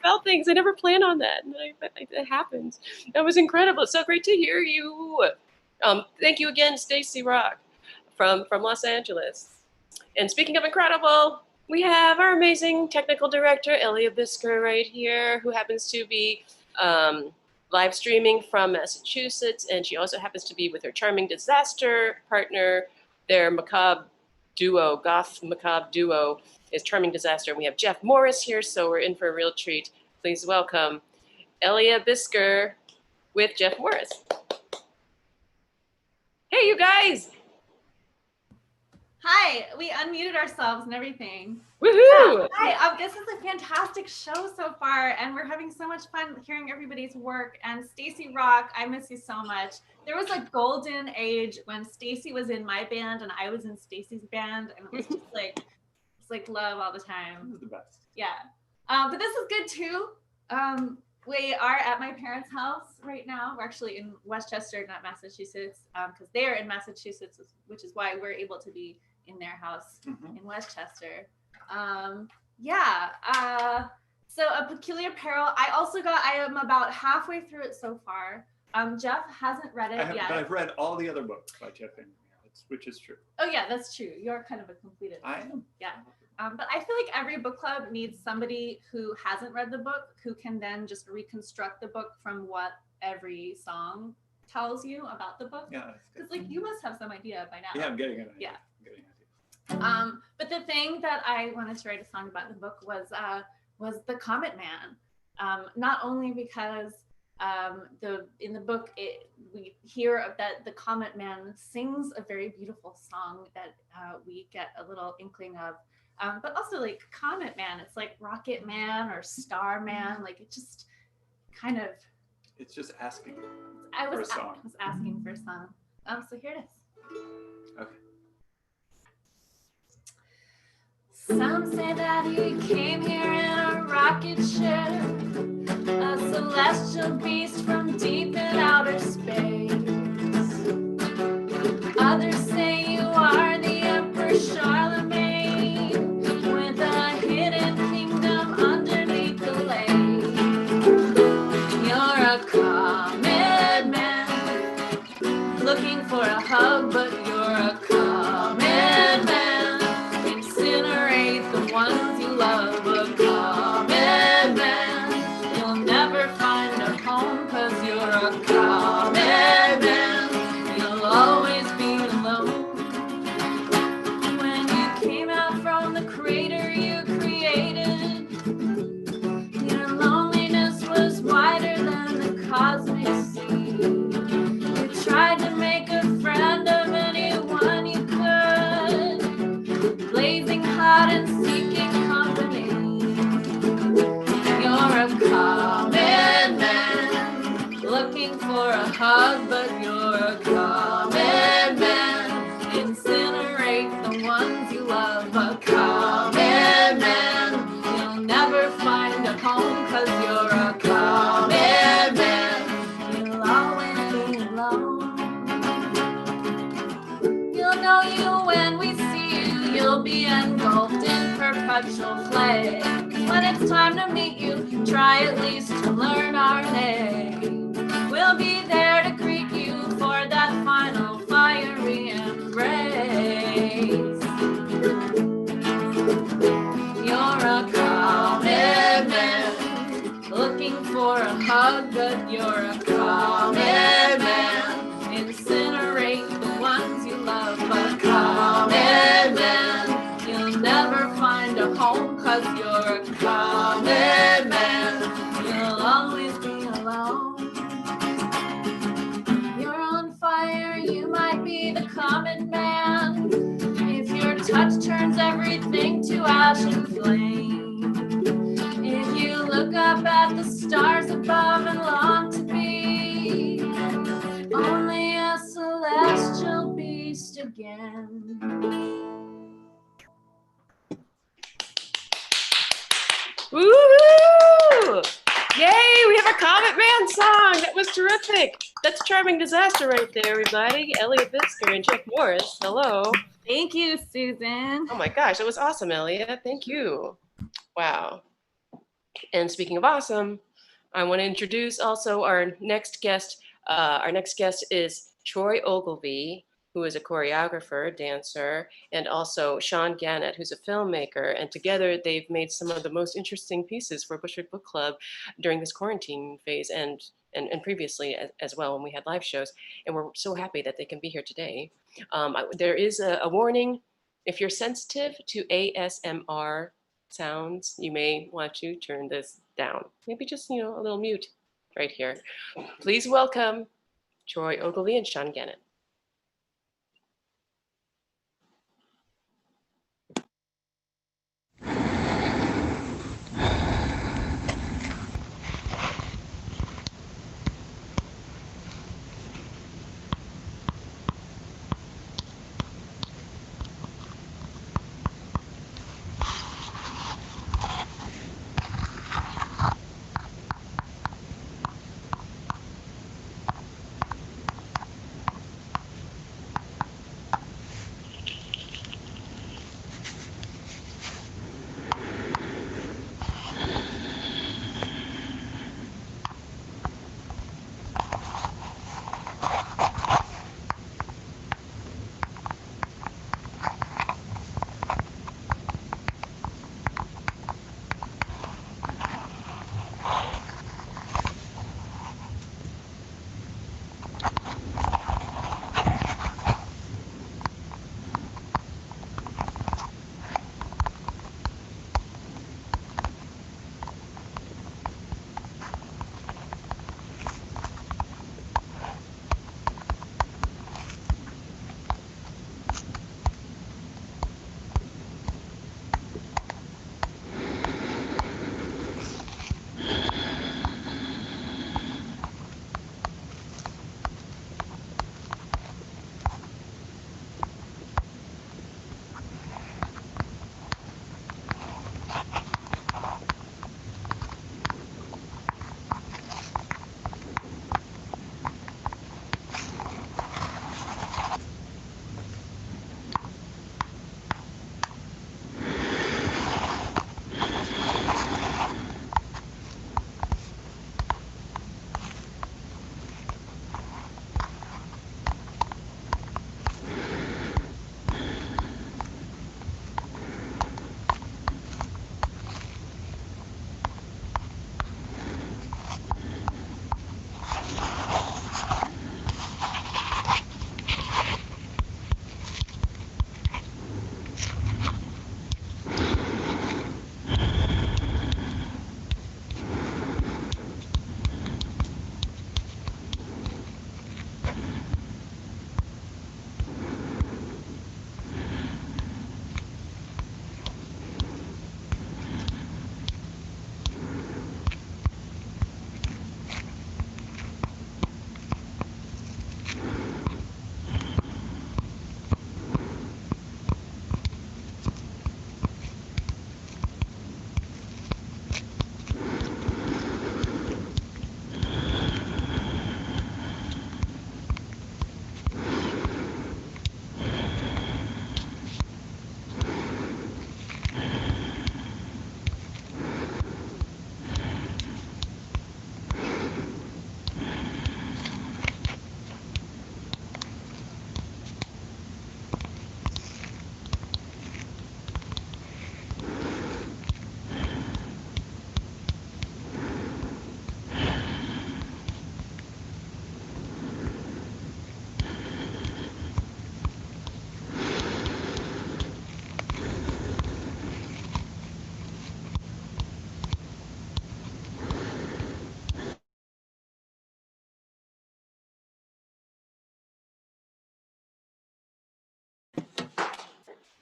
felt things. I never planned on that. And it happens. That was incredible. It's so great to hear you. Thank you again, Stacy Rock from Los Angeles. And speaking of incredible, we have our amazing technical director, Ellia Bisker, right here, who happens to be live streaming from Massachusetts. And she also happens to be with her charming disaster partner, their macabre duo, goth macabre duo is Charming Disaster. And we have Jeff Morris here, so we're in for a real treat. Please welcome Ellia Bisker with Jeff Morris. Hey, you guys! Hi, we unmuted ourselves and everything. Woohoo! Yeah, hi, this is a fantastic show so far, and we're having so much fun hearing everybody's work. And Stacy Rock, I miss you so much. There was a golden age when Stacy was in my band and I was in Stacy's band, and it was just like, it's like love all the time. This is the best. Yeah, but this is good too. We are at my parents' house right now. We're actually in Westchester, not Massachusetts, because they're in Massachusetts, which is why we're able to be in their house in Westchester. So A Peculiar Peril. I am about halfway through it so far. Jeff hasn't read it yet. But I've read all the other books by Jeff Vandermeer, which is true. Oh yeah, that's true. You're kind of a completed. I am. Yeah. But I feel like every book club needs somebody who hasn't read the book who can then just reconstruct the book from what every song tells you about the book. Yeah. Because like you must have some idea by now. Yeah, I'm getting it. Yeah. But the thing that I wanted to write a song about in the book was the Comet Man. Not only because in the book we hear that the Comet Man sings a very beautiful song that we get a little inkling of. But also like Comet Man, it's like Rocket Man or Star Man, like it just kind of. It's just asking for I a song. was asking for a song. So here it is. Okay. Some say that he came here in a rocket ship, a celestial beast from deep in outer space. Others say you are the Emperor Charlemagne, with a hidden kingdom underneath the lake. You're a comet man, looking for a hug, but you're a comet man. Incinerate the ones you love, a comet man. You'll never find a home, 'cause you're a comet man. You'll always be alone. When you came out from the crater you created, your loneliness was wider than the cosmic sea. You tried to make a friend of anyone you could, blazing hot and seeking company. You're a comet man, looking for a hug, but you're a comet man. Incinerate the ones you love, a comet man. You'll never find a home, 'cause you're a comet man. You'll always be alone. You'll know you when we see you, you'll be engulfed in perpetual flame. When it's time to meet you, try at least to learn our name. We'll be there to greet you for that final fiery embrace. You're a comet man, looking for a hug, but you're a comet man. Incinerate the ones you love, a comet man. You'll never find a home, 'cause you're a comet man. You'll always be alone. You're on fire, you might be the comet man. If your touch turns everything to ash and flame. If you look up at the stars above and long to be only a celestial beast again. Woohoo! Yay, we have a Comet Man song. That was terrific. That's Charming Disaster right there, everybody. Ellia Bisker and Jeff Morris. Hello. Thank you, Susan. Oh my gosh, that was awesome, Ellia. Thank you. Wow. And speaking of awesome, I want to introduce also our next guest. Our next guest is Troy Ogilvie, who is a choreographer, dancer, and also Sean Gannet, who's a filmmaker. And together they've made some of the most interesting pieces for Bushwick Book Club during this quarantine phase and previously as well when we had live shows. And we're so happy that they can be here today. There is a warning. If you're sensitive to ASMR sounds, you may want to turn this down. Maybe just, a little mute right here. Please welcome Troy Ogilvie and Sean Gannet.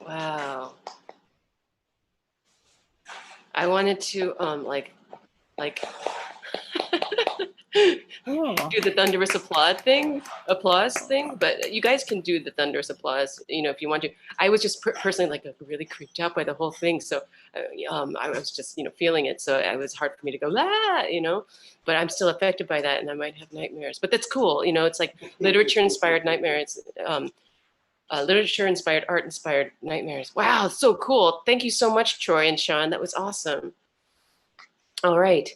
Wow. I wanted to do the thunderous applause thing, but you guys can do the thunderous applause, if you want to. I was just personally really creeped out by the whole thing, so I was just feeling it, so it was hard for me to go but I'm still affected by that, and I might have nightmares. But that's cool, it's like literature-inspired nightmares. Literature-inspired, art-inspired nightmares. Wow, so cool. Thank you so much, Troy and Sean. That was awesome. All right.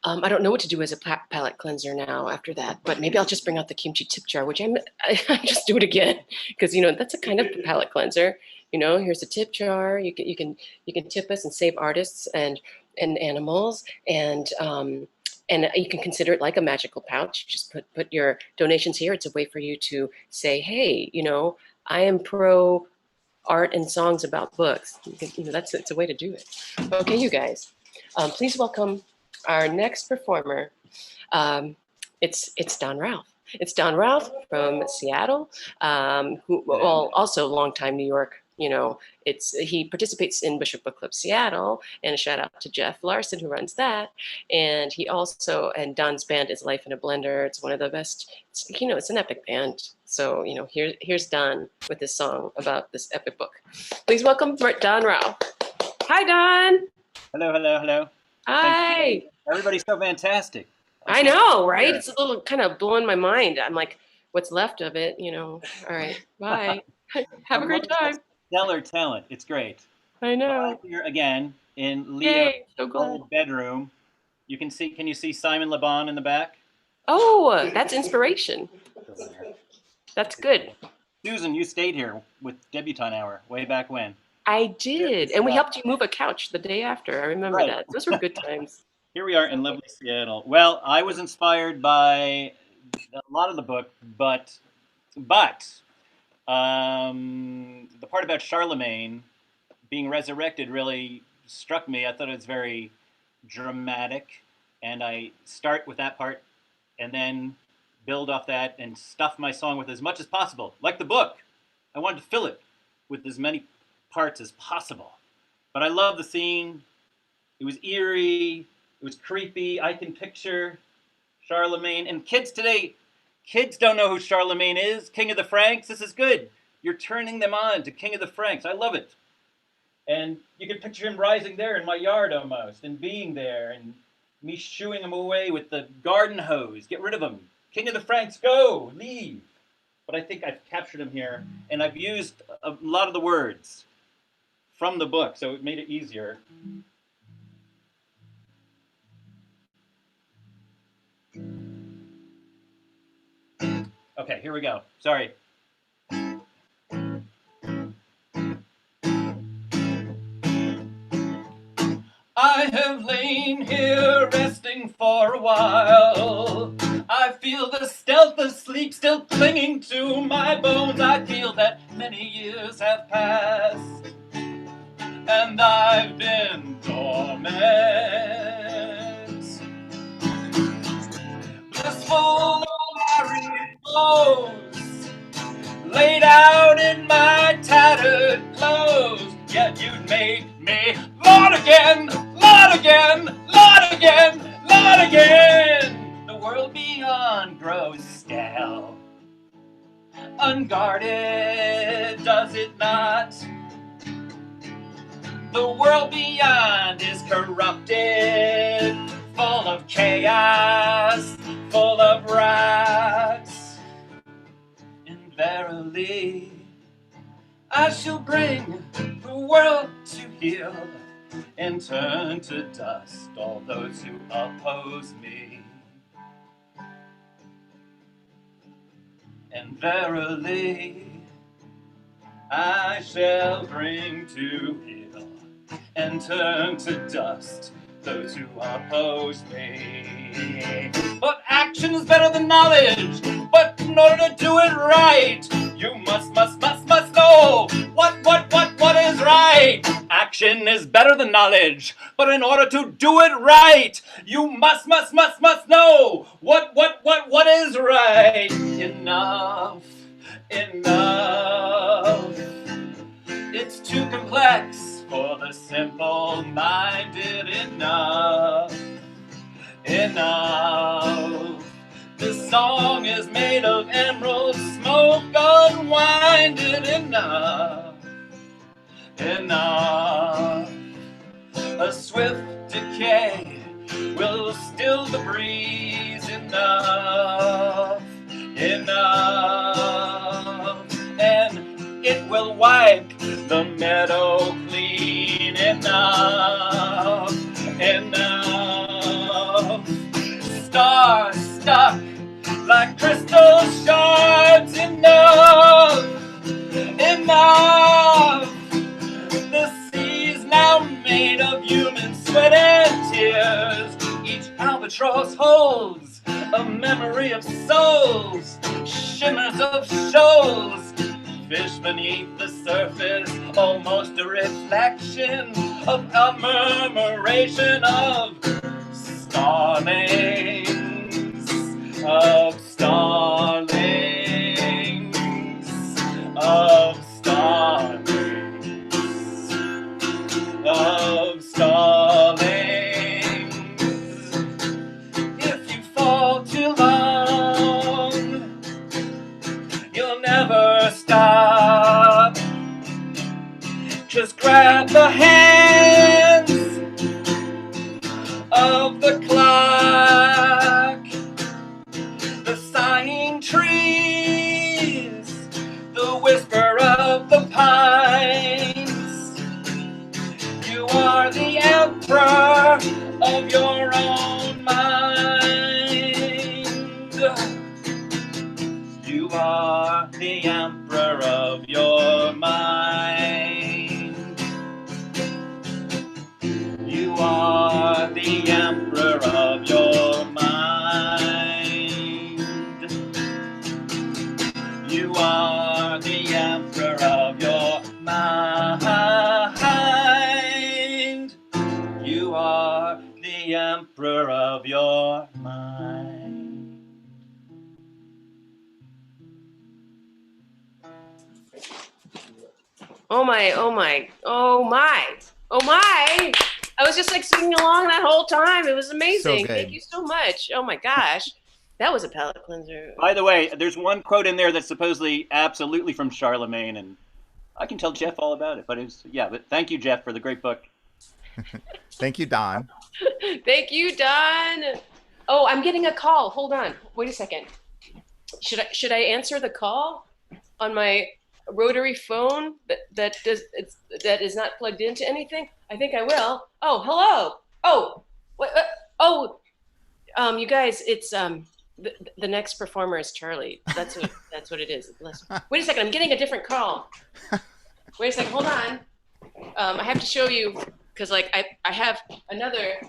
I don't know what to do as a palate cleanser now after that, but maybe I'll just bring out the kimchi tip jar, which I just do it again because that's a kind of palate cleanser. Here's a tip jar. You can tip us and save artists and animals, and you can consider it like a magical pouch. Just put your donations here. It's a way for you to say, hey, I am pro art and songs about books. It's a way to do it. Okay, you guys, please welcome our next performer. It's Don Rauf. It's Don Rauf from Seattle, who also longtime New York. He participates in Bushwick Book Club Seattle, and a shout out to Jeff Larson who runs that. And he also, and Don's band is Life in a Blender. It's one of the best. It's an epic band. So here's Don with this song about this epic book. Please welcome Don Rauf. Hi, Don. Hello. Hi. Everybody's so fantastic. I know, right? It's a little kind of blowing my mind. I'm like, what's left of it, All right, bye. Have a great time. Stellar talent. It's great. I know. Here again in Leo's old bedroom. Can you see Simon Le Bon in the back? Oh, that's inspiration. That's good. Susan, you stayed here with Debutante Hour way back when. I did, and we helped you move a couch the day after. I remember that. Those were good times. Here we are in lovely Seattle. Well, I was inspired by a lot of the book, but the part about Charlemagne being resurrected really struck me. I thought it was very dramatic, and I start with that part and then build off that and stuff my song with as much as possible. Like the book, I wanted to fill it with as many parts as possible. But I love the scene. It was eerie. It was creepy. I can picture Charlemagne. And kids today, kids don't know who Charlemagne is. King of the Franks. This is good. You're turning them on to King of the Franks. I love it. And you can picture him rising there in my yard almost and being there and me shooing him away with the garden hose. Get rid of him. King of the Franks, go, leave. But I think I've captured him here. And I've used a lot of the words from the book, so it made it easier. Okay, here we go. Sorry. I have lain here resting for a while. I feel the stealth of sleep still clinging to my bones. I feel that many years have passed, and I've been dormant. Blissful Larriere clothes, laid out in my tattered clothes. Yet you'd make me Lord again, Lord again, Lord again, Lord again. The world beyond grows stale, unguarded, does it not? The world beyond is corrupted, full of chaos, full of rats. And verily, I shall bring the world to heel and turn to dust all those who oppose me. And verily, I shall bring to heel and turn to dust those who oppose me. But action is better than knowledge. But in order to do it right, you must know what is right. Action is better than knowledge. But in order to do it right, you must know what is right. Enough. It's too complex for the simple-minded. Enough. This song is made of emerald smoke, unwinded. Enough. A swift decay will still the breeze. Enough. And it will wipe the meadow clean. Enough. are stuck like crystal shards. Enough, enough. The sea's now made of human sweat and tears. Each albatross holds a memory of souls, shimmers of shoals. Fish beneath the surface, almost a reflection of a murmuration of starlings, of starlings, of starlings, of starlings. If you fall too long, you'll never stop. Just grab the hands of the clock, the sighing trees, the whisper of the pines. You are the emperor of your own mind. You are the emperor of your mind. You are the emperor of your mind. You are the emperor of your mind. You are the emperor of your mind. Oh my, oh my, oh my, oh my. I was just like singing along that whole time. It was amazing. So Thank you so much. Oh my gosh. That was a palate cleanser. By the way, there's one quote in there that's supposedly absolutely from Charlemagne, and I can tell Jeff all about it. But but thank you, Jeff, for the great book. Thank you, Don. Thank you, Don. Oh, I'm getting a call. Hold on. Wait a second. Should I answer the call on my rotary phone that is not plugged into anything? I think I will. Oh, hello. Oh, what? You guys, it's the next performer is Charlie. That's what it is. Wait a second. I'm getting a different call. Wait a second. Hold on. I have to show you because like I have another.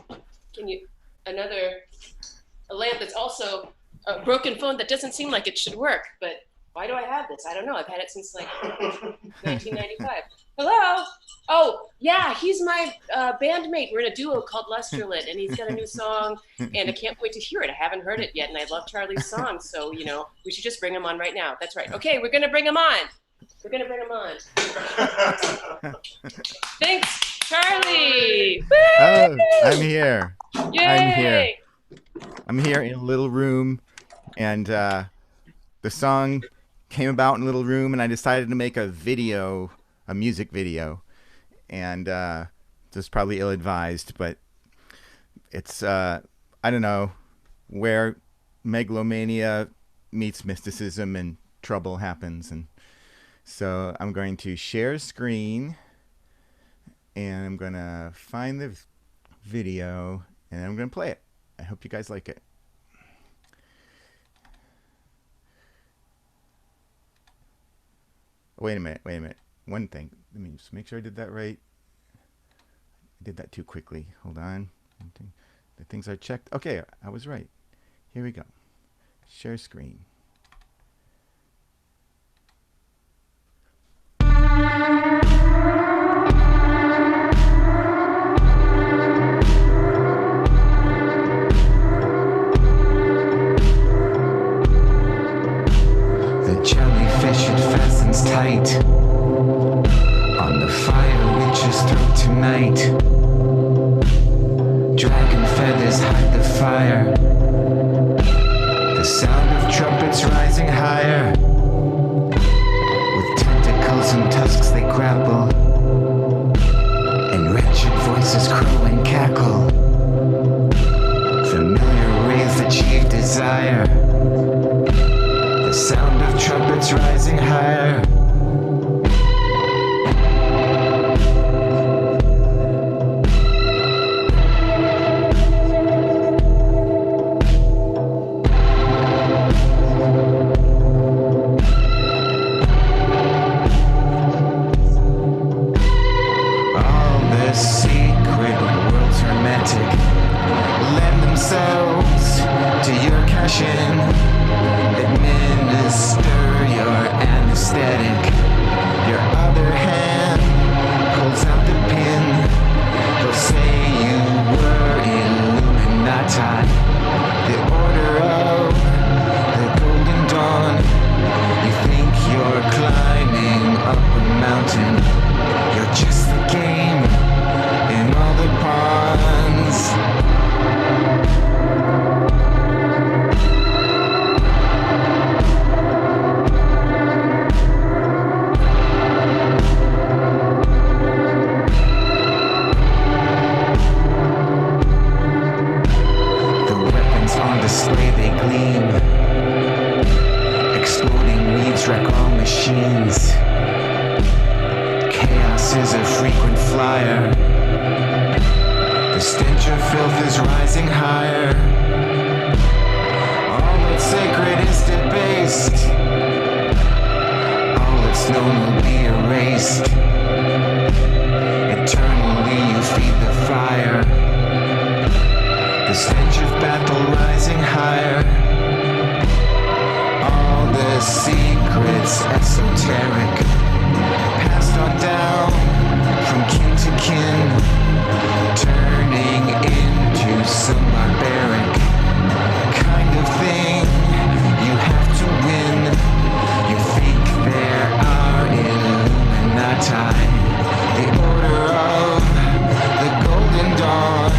A lamp that's also a broken phone that doesn't seem like it should work, but why do I have this? I don't know. I've had it since like 1995. Hello? Oh, yeah, he's my bandmate. We're in a duo called Lusterlit, and he's got a new song, and I can't wait to hear it. I haven't heard it yet, and I love Charlie's song, so, we should just bring him on right now. That's right. Okay, we're going to bring him on. We're going to bring him on. Thanks, Charlie. Woo! Oh, I'm here. Yay! I'm here in a little room, and the song came about in a little room, and I decided to make a music video, and this is probably ill-advised, but it's I don't know, where megalomania meets mysticism and trouble happens, and so I'm going to share screen, and I'm going to find the video, and I'm going to play it. I hope you guys like it. Wait a minute. One thing. Let me just make sure I did that right. I did that too quickly. Hold on. The things are checked. Okay, I was right. Here we go. Share screen. Jellyfish, it fastens tight on the fire witch's throat tonight. Dragon feathers hide the fire. The sound of trumpets rising higher. With tentacles and tusks they grapple, and wretched voices crow and cackle. Familiar rays achieve desire. The sound of trumpets rising higher. the secret world's hermetic lend themselves to your cash-in, administer your anesthetic. Your other hand pulls out the pin. They'll say you were Illuminati, the order of the Golden Dawn. You think you're climbing up a mountain. You're just the game in all the pawns. Display they gleam. Exploding weeds wreck all machines. Chaos is a frequent flyer. The stench of filth is rising higher. All that's sacred is debased. All that's known will be erased. Eternally you feed the fire. The stench of battle rising higher. All the secrets esoteric, passed on down from kin to kin, turning into some barbaric kind of thing you have to win. You think there are Illuminati, the order of the Golden Dawn.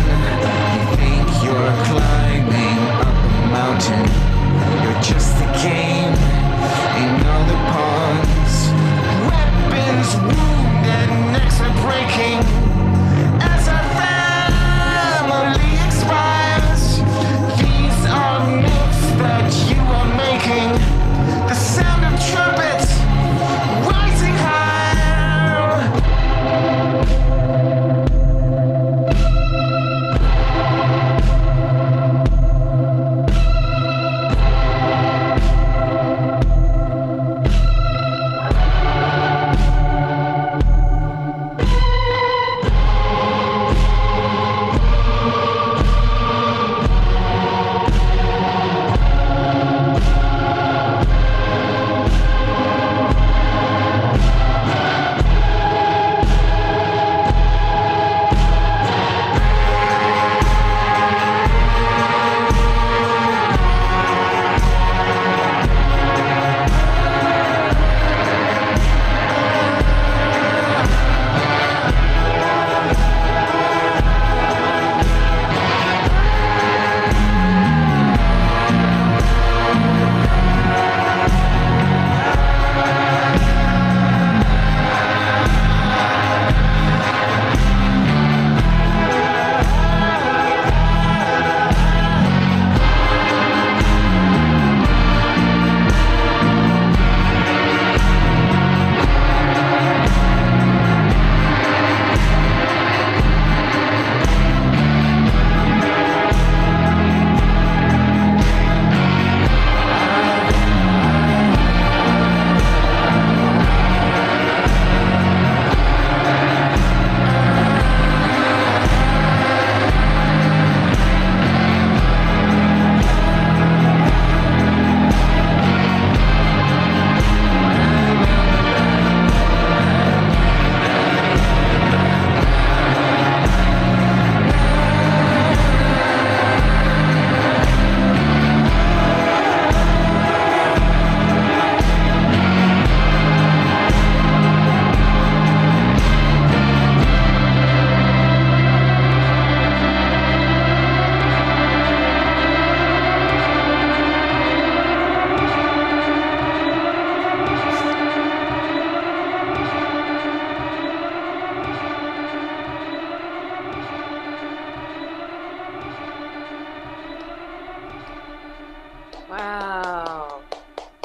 You're climbing up a mountain. You're just the game in all the pawns. Weapons wound and necks are breaking as our family expires. These are myths that you are making. The sound of trumpets rising high.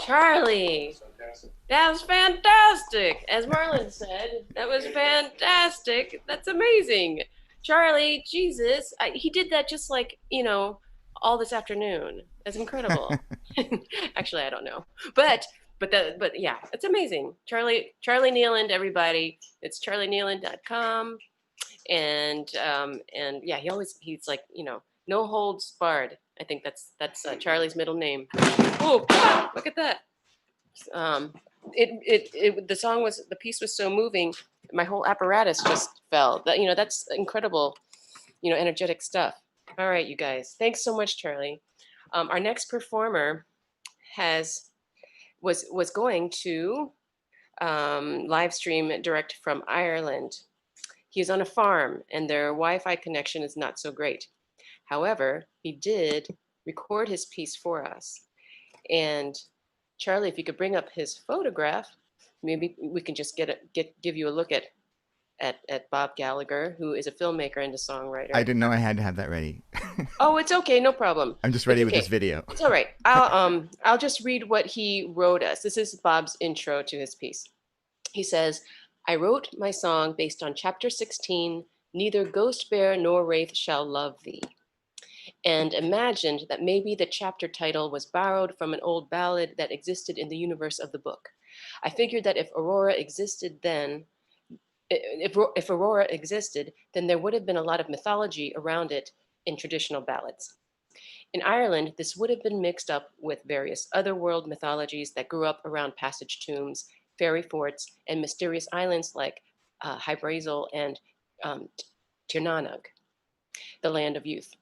Charlie, that was fantastic. As Marlon said, that was fantastic. That's amazing. Charlie, Jesus, he did that just like, you know, all this afternoon. That's incredible. Actually, I don't know. But yeah, it's amazing. Charlie Nieland, everybody. It's charlienieland.com. And yeah, he's like, no holds barred. I think that's Charlie's middle name. Oh, look at that. The piece was so moving, my whole apparatus just fell. That's incredible, energetic stuff. All right, you guys, thanks so much, Charlie. Our next performer was going to live stream direct from Ireland. He's on a farm and their Wi-Fi connection is not so great. However, he did record his piece for us. And Charlie, if you could bring up his photograph, maybe we can just give you a look at Bob Gallagher, who is a filmmaker and a songwriter. I didn't know I had to have that ready. Oh, it's okay, no problem. I'm just ready with this video. It's all right. I'll just read what he wrote us. This is Bob's intro to his piece. He says, "I wrote my song based on chapter 16, Neither Ghost Bear nor Wraith Shall Love Thee, and imagined that maybe the chapter title was borrowed from an old ballad that existed in the universe of the book. I figured that if Aurora existed, then there would have been a lot of mythology around it in traditional ballads. In Ireland, this would have been mixed up with various otherworld mythologies that grew up around passage tombs, fairy forts, and mysterious islands like Hybrazel and Tirnannog, the land of youth.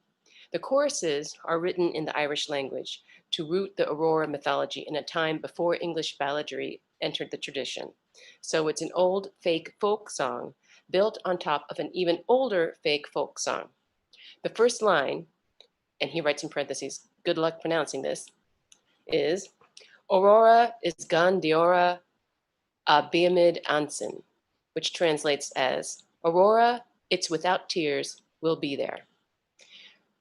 The choruses are written in the Irish language to root the Aurora mythology in a time before English balladry entered the tradition. So it's an old fake folk song built on top of an even older fake folk song. The first line, and he writes in parentheses, good luck pronouncing this, is Aurora is gan diora a biamid ansin, which translates as Aurora, it's without tears, will be there.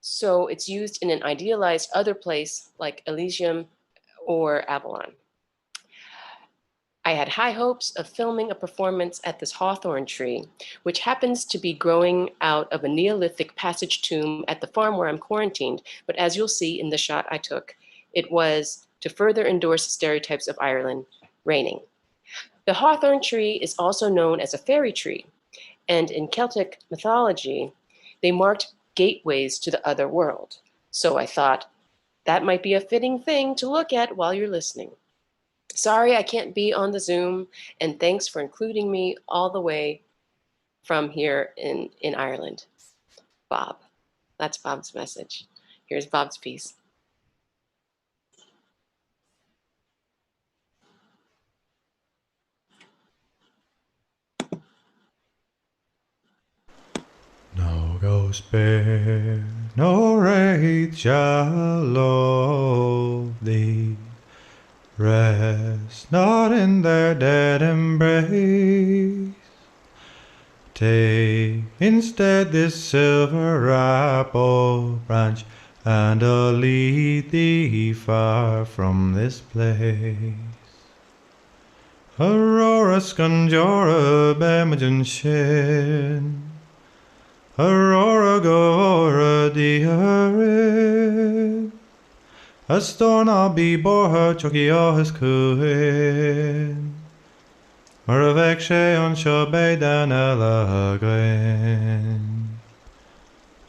So it's used in an idealized other place like Elysium or Avalon. I had high hopes of filming a performance at this hawthorn tree, which happens to be growing out of a Neolithic passage tomb at the farm where I'm quarantined. But as you'll see in the shot I took, it was to further endorse stereotypes of Ireland, raining. The hawthorn tree is also known as a fairy tree, and in Celtic mythology, they marked gateways to the other world. So I thought that might be a fitting thing to look at while you're listening. Sorry I can't be on the Zoom, and thanks for including me all the way from here in Ireland. Bob. That's Bob's message. Here's Bob's piece. No ghost bear, no wraith shall love thee. Rest not in their dead embrace. Take instead this silver apple branch, and I'll lead thee far from this place. Aurora Scunjora Bemajan Shin, Aurora Gora Diarid, a storm I'll be bore her chucky his cooin. Maravek she on Shabay dan Elagrin.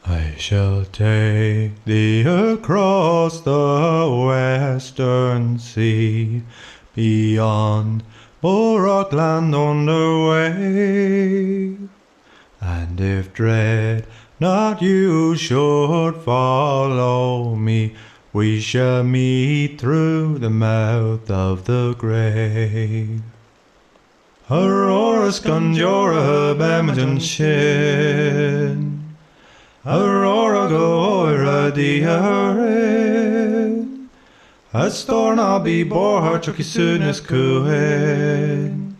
I shall take thee across the western sea, beyond Borrockland on the wave. And if dread not you should follow me, we shall meet through the mouth of the grave. Aurora Scunjora Bemajan Shin, Aurora Goira Diarin, a storm I'll be bore her chucky soonest cooin.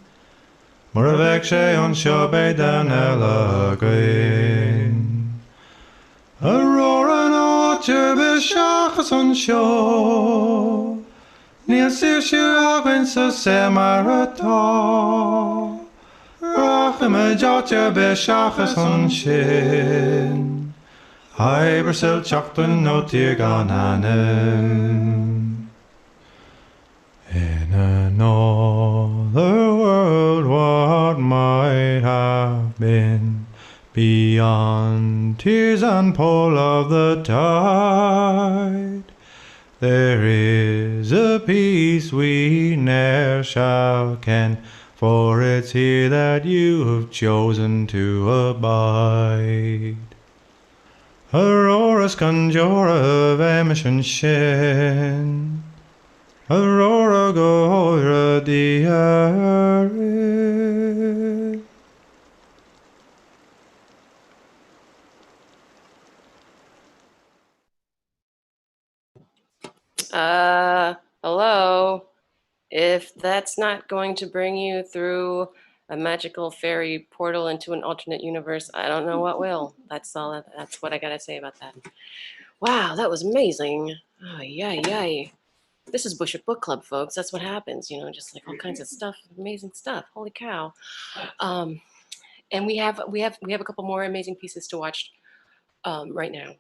Moravek she on Shabay dan Elagrin. Aurora no Chubishachas on shore, near Sishuagin so Samarata. Rachim a Jotja Bishachas on Shin, Hybersel Chocton no Tirgananen. In another world, what might have been Beyond tears and pull of the tide, there is a peace we ne'er shall ken, for it's here that you have chosen to abide. Aurora's conjurer of emission shin, Aurora Goira diare. Hello. If that's not going to bring you through a magical fairy portal into an alternate universe, I don't know what will. That's all. That's what I gotta say about that. Wow, that was amazing. Oh, yay. This is Bushwick Book Club, folks. That's what happens, you know, just like all kinds of stuff, amazing stuff. Holy cow. And we have a couple more amazing pieces to watch right now.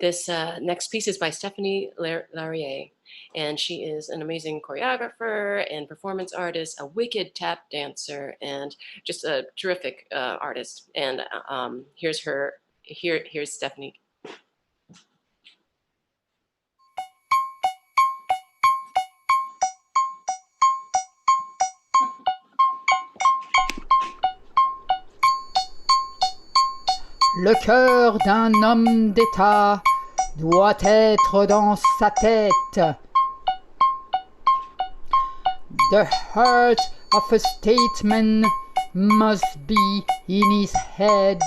This next piece is by Stephanie Larriere, and she is an amazing choreographer and performance artist, a wicked tap dancer, and just a terrific artist. And here's Stephanie. Le cœur d'un homme d'État doit être dans sa tête. The heart of a statesman must be in his head.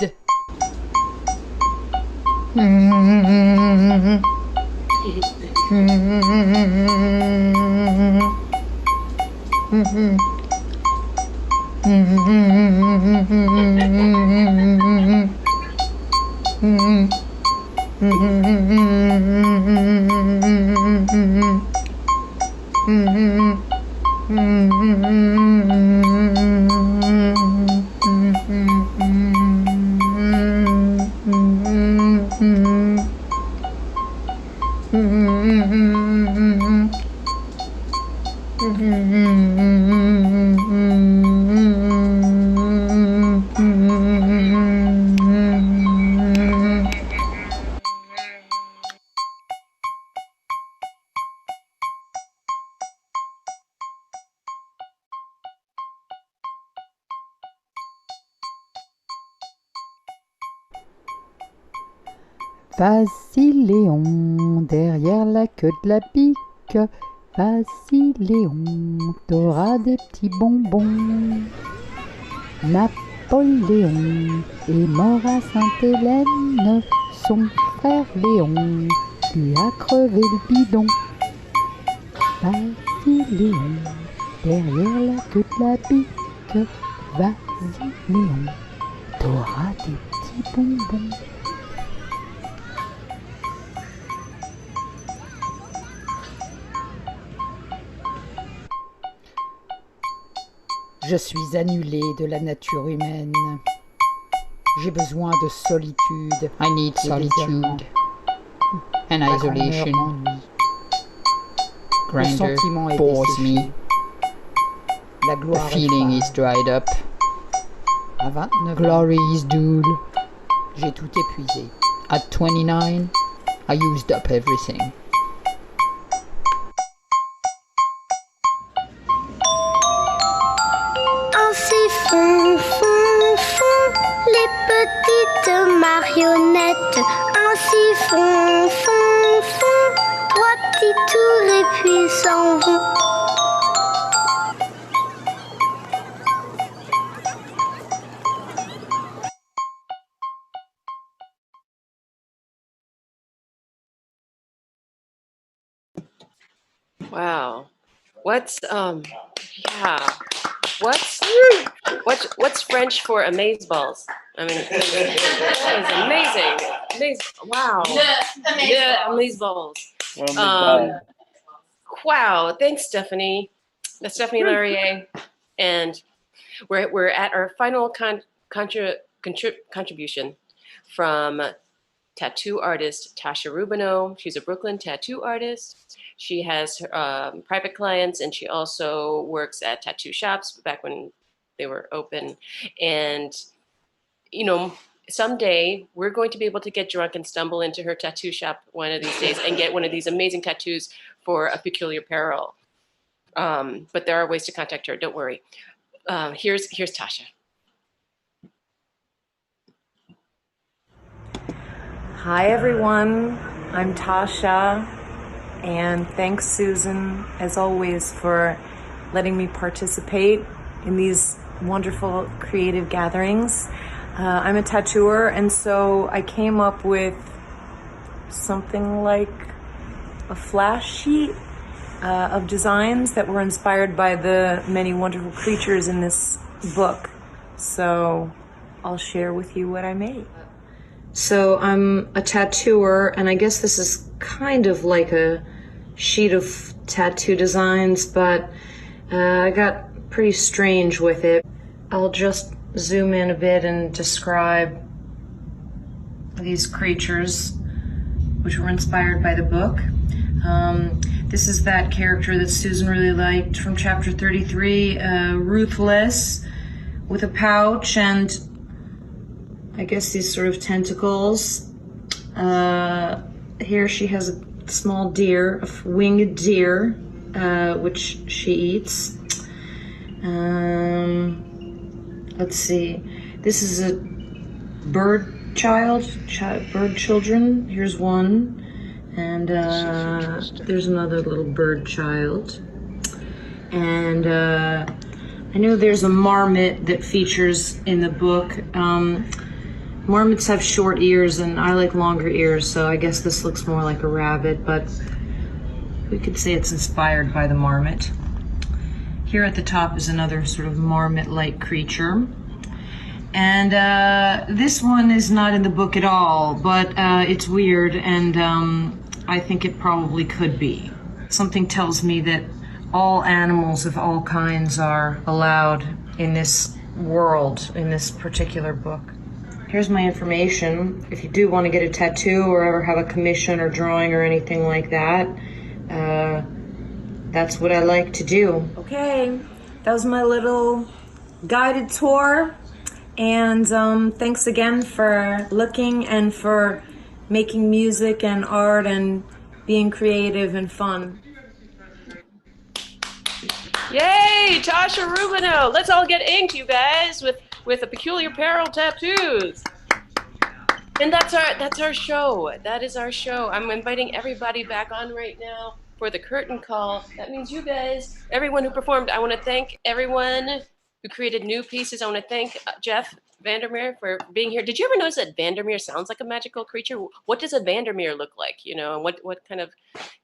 Vas-y Léon, derrière la queue de la pique. Vas-y Léon, t'auras des petits bonbons. Napoléon est mort à Sainte-Hélène. Son frère Léon lui a crevé le bidon. Vas-y Léon, derrière la queue de la pique. Vas-y Léon, t'auras des petits bonbons. Je suis annulé de la nature humaine. J'ai besoin de solitude. I need solitude and isolation. Grindr bores me. La gloire The feeling is dried up. À 29 Glory is dull. J'ai tout épuisé. At 29, I used up everything. Les petites marionnettes ainsi font, trois petits tours et puis s'en vont. Wow. What's French for amazeballs? I mean, that is amazing. Wow. Yeah, amazeballs. Wow. Thanks, Stephanie. That's Stephanie Larriere, and we're at our final contribution from tattoo artist Tasha Rubino. She's a Brooklyn tattoo artist. She has private clients, and she also works at tattoo shops back when they were open. And, you know, someday we're going to be able to get drunk and stumble into her tattoo shop one of these days and get one of these amazing tattoos for a peculiar peril. But there are ways to contact her. Don't worry. Here's Tasha. Hi, everyone. I'm Tasha. And thanks, Susan, as always, for letting me participate in these wonderful creative gatherings. I'm a tattooer, and so I came up with something like a flash sheet of designs that were inspired by the many wonderful creatures in this book. So I'll share with you what I made. So I'm a tattooer, and I guess this is kind of like a sheet of tattoo designs, but I got pretty strange with it. I'll just zoom in a bit and describe these creatures, which were inspired by the book. This is that character that Susan really liked from chapter 33, Ruthless, with a pouch and I guess these sort of tentacles. Here she has a small deer, a winged deer, which she eats. Let's see. This is a bird children. Here's one. And there's another little bird child. And I know there's a marmot that features in the book. Marmots have short ears and I like longer ears, so I guess this looks more like a rabbit, but we could say it's inspired by the marmot. Here at the top is another sort of marmot-like creature. And this one is not in the book at all, but it's weird, and I think it probably could be. Something tells me that all animals of all kinds are allowed in this world, in this particular book. Here's my information. If you do want to get a tattoo or ever have a commission or drawing or anything like that, that's what I like to do. Okay, that was my little guided tour. And thanks again for looking and for making music and art and being creative and fun. Yay, Tasha Rubino. Let's all get inked, you guys, with a peculiar peril tattoos. And that's our show. That is our show. I'm inviting everybody back on right now for the curtain call. That means you guys, everyone who performed. I want to thank everyone who created new pieces. I want to thank Jeff Vandermeer for being here. Did you ever notice that Vandermeer sounds like a magical creature? What does a Vandermeer look like? You know, and what kind of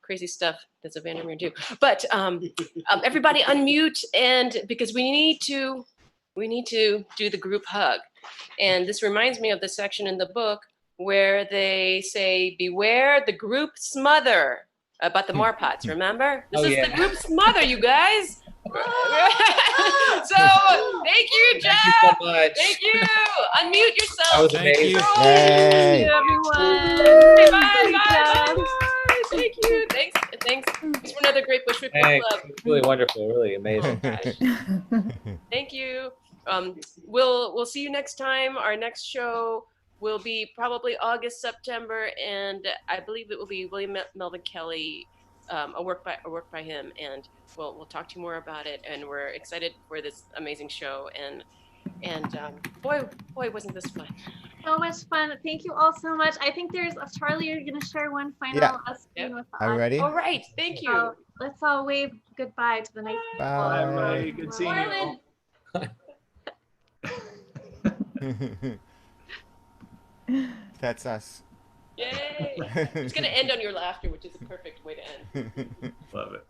crazy stuff does a Vandermeer do? But everybody unmute, and because we need to do the group hug. And this reminds me of the section in the book where they say, beware the group smother about the Marpots, remember? This is the group smother, you guys. So thank you, Jeff. Thank you so much. Thank you. Unmute yourself. That was amazing. Thank you, everyone. Bye. Thank you. Thanks for another great Bushwick Book Thanks. Club. It's really wonderful, really amazing. Thank you. We'll see you next time. Our next show will be probably August, September, and I believe it will be William Melvin Kelly, a work by him, and we'll talk to you more about it. And we're excited for this amazing show. And boy, wasn't this fun! So much fun. Thank you all so much. I think there's Charlie. You're gonna share one final screen with the Are you ready? All right. Thank you. So let's all wave goodbye to the nice people. Bye. Everybody, good seeing you. That's us. Yay! It's gonna end on your laughter, which is a perfect way to end. Love it.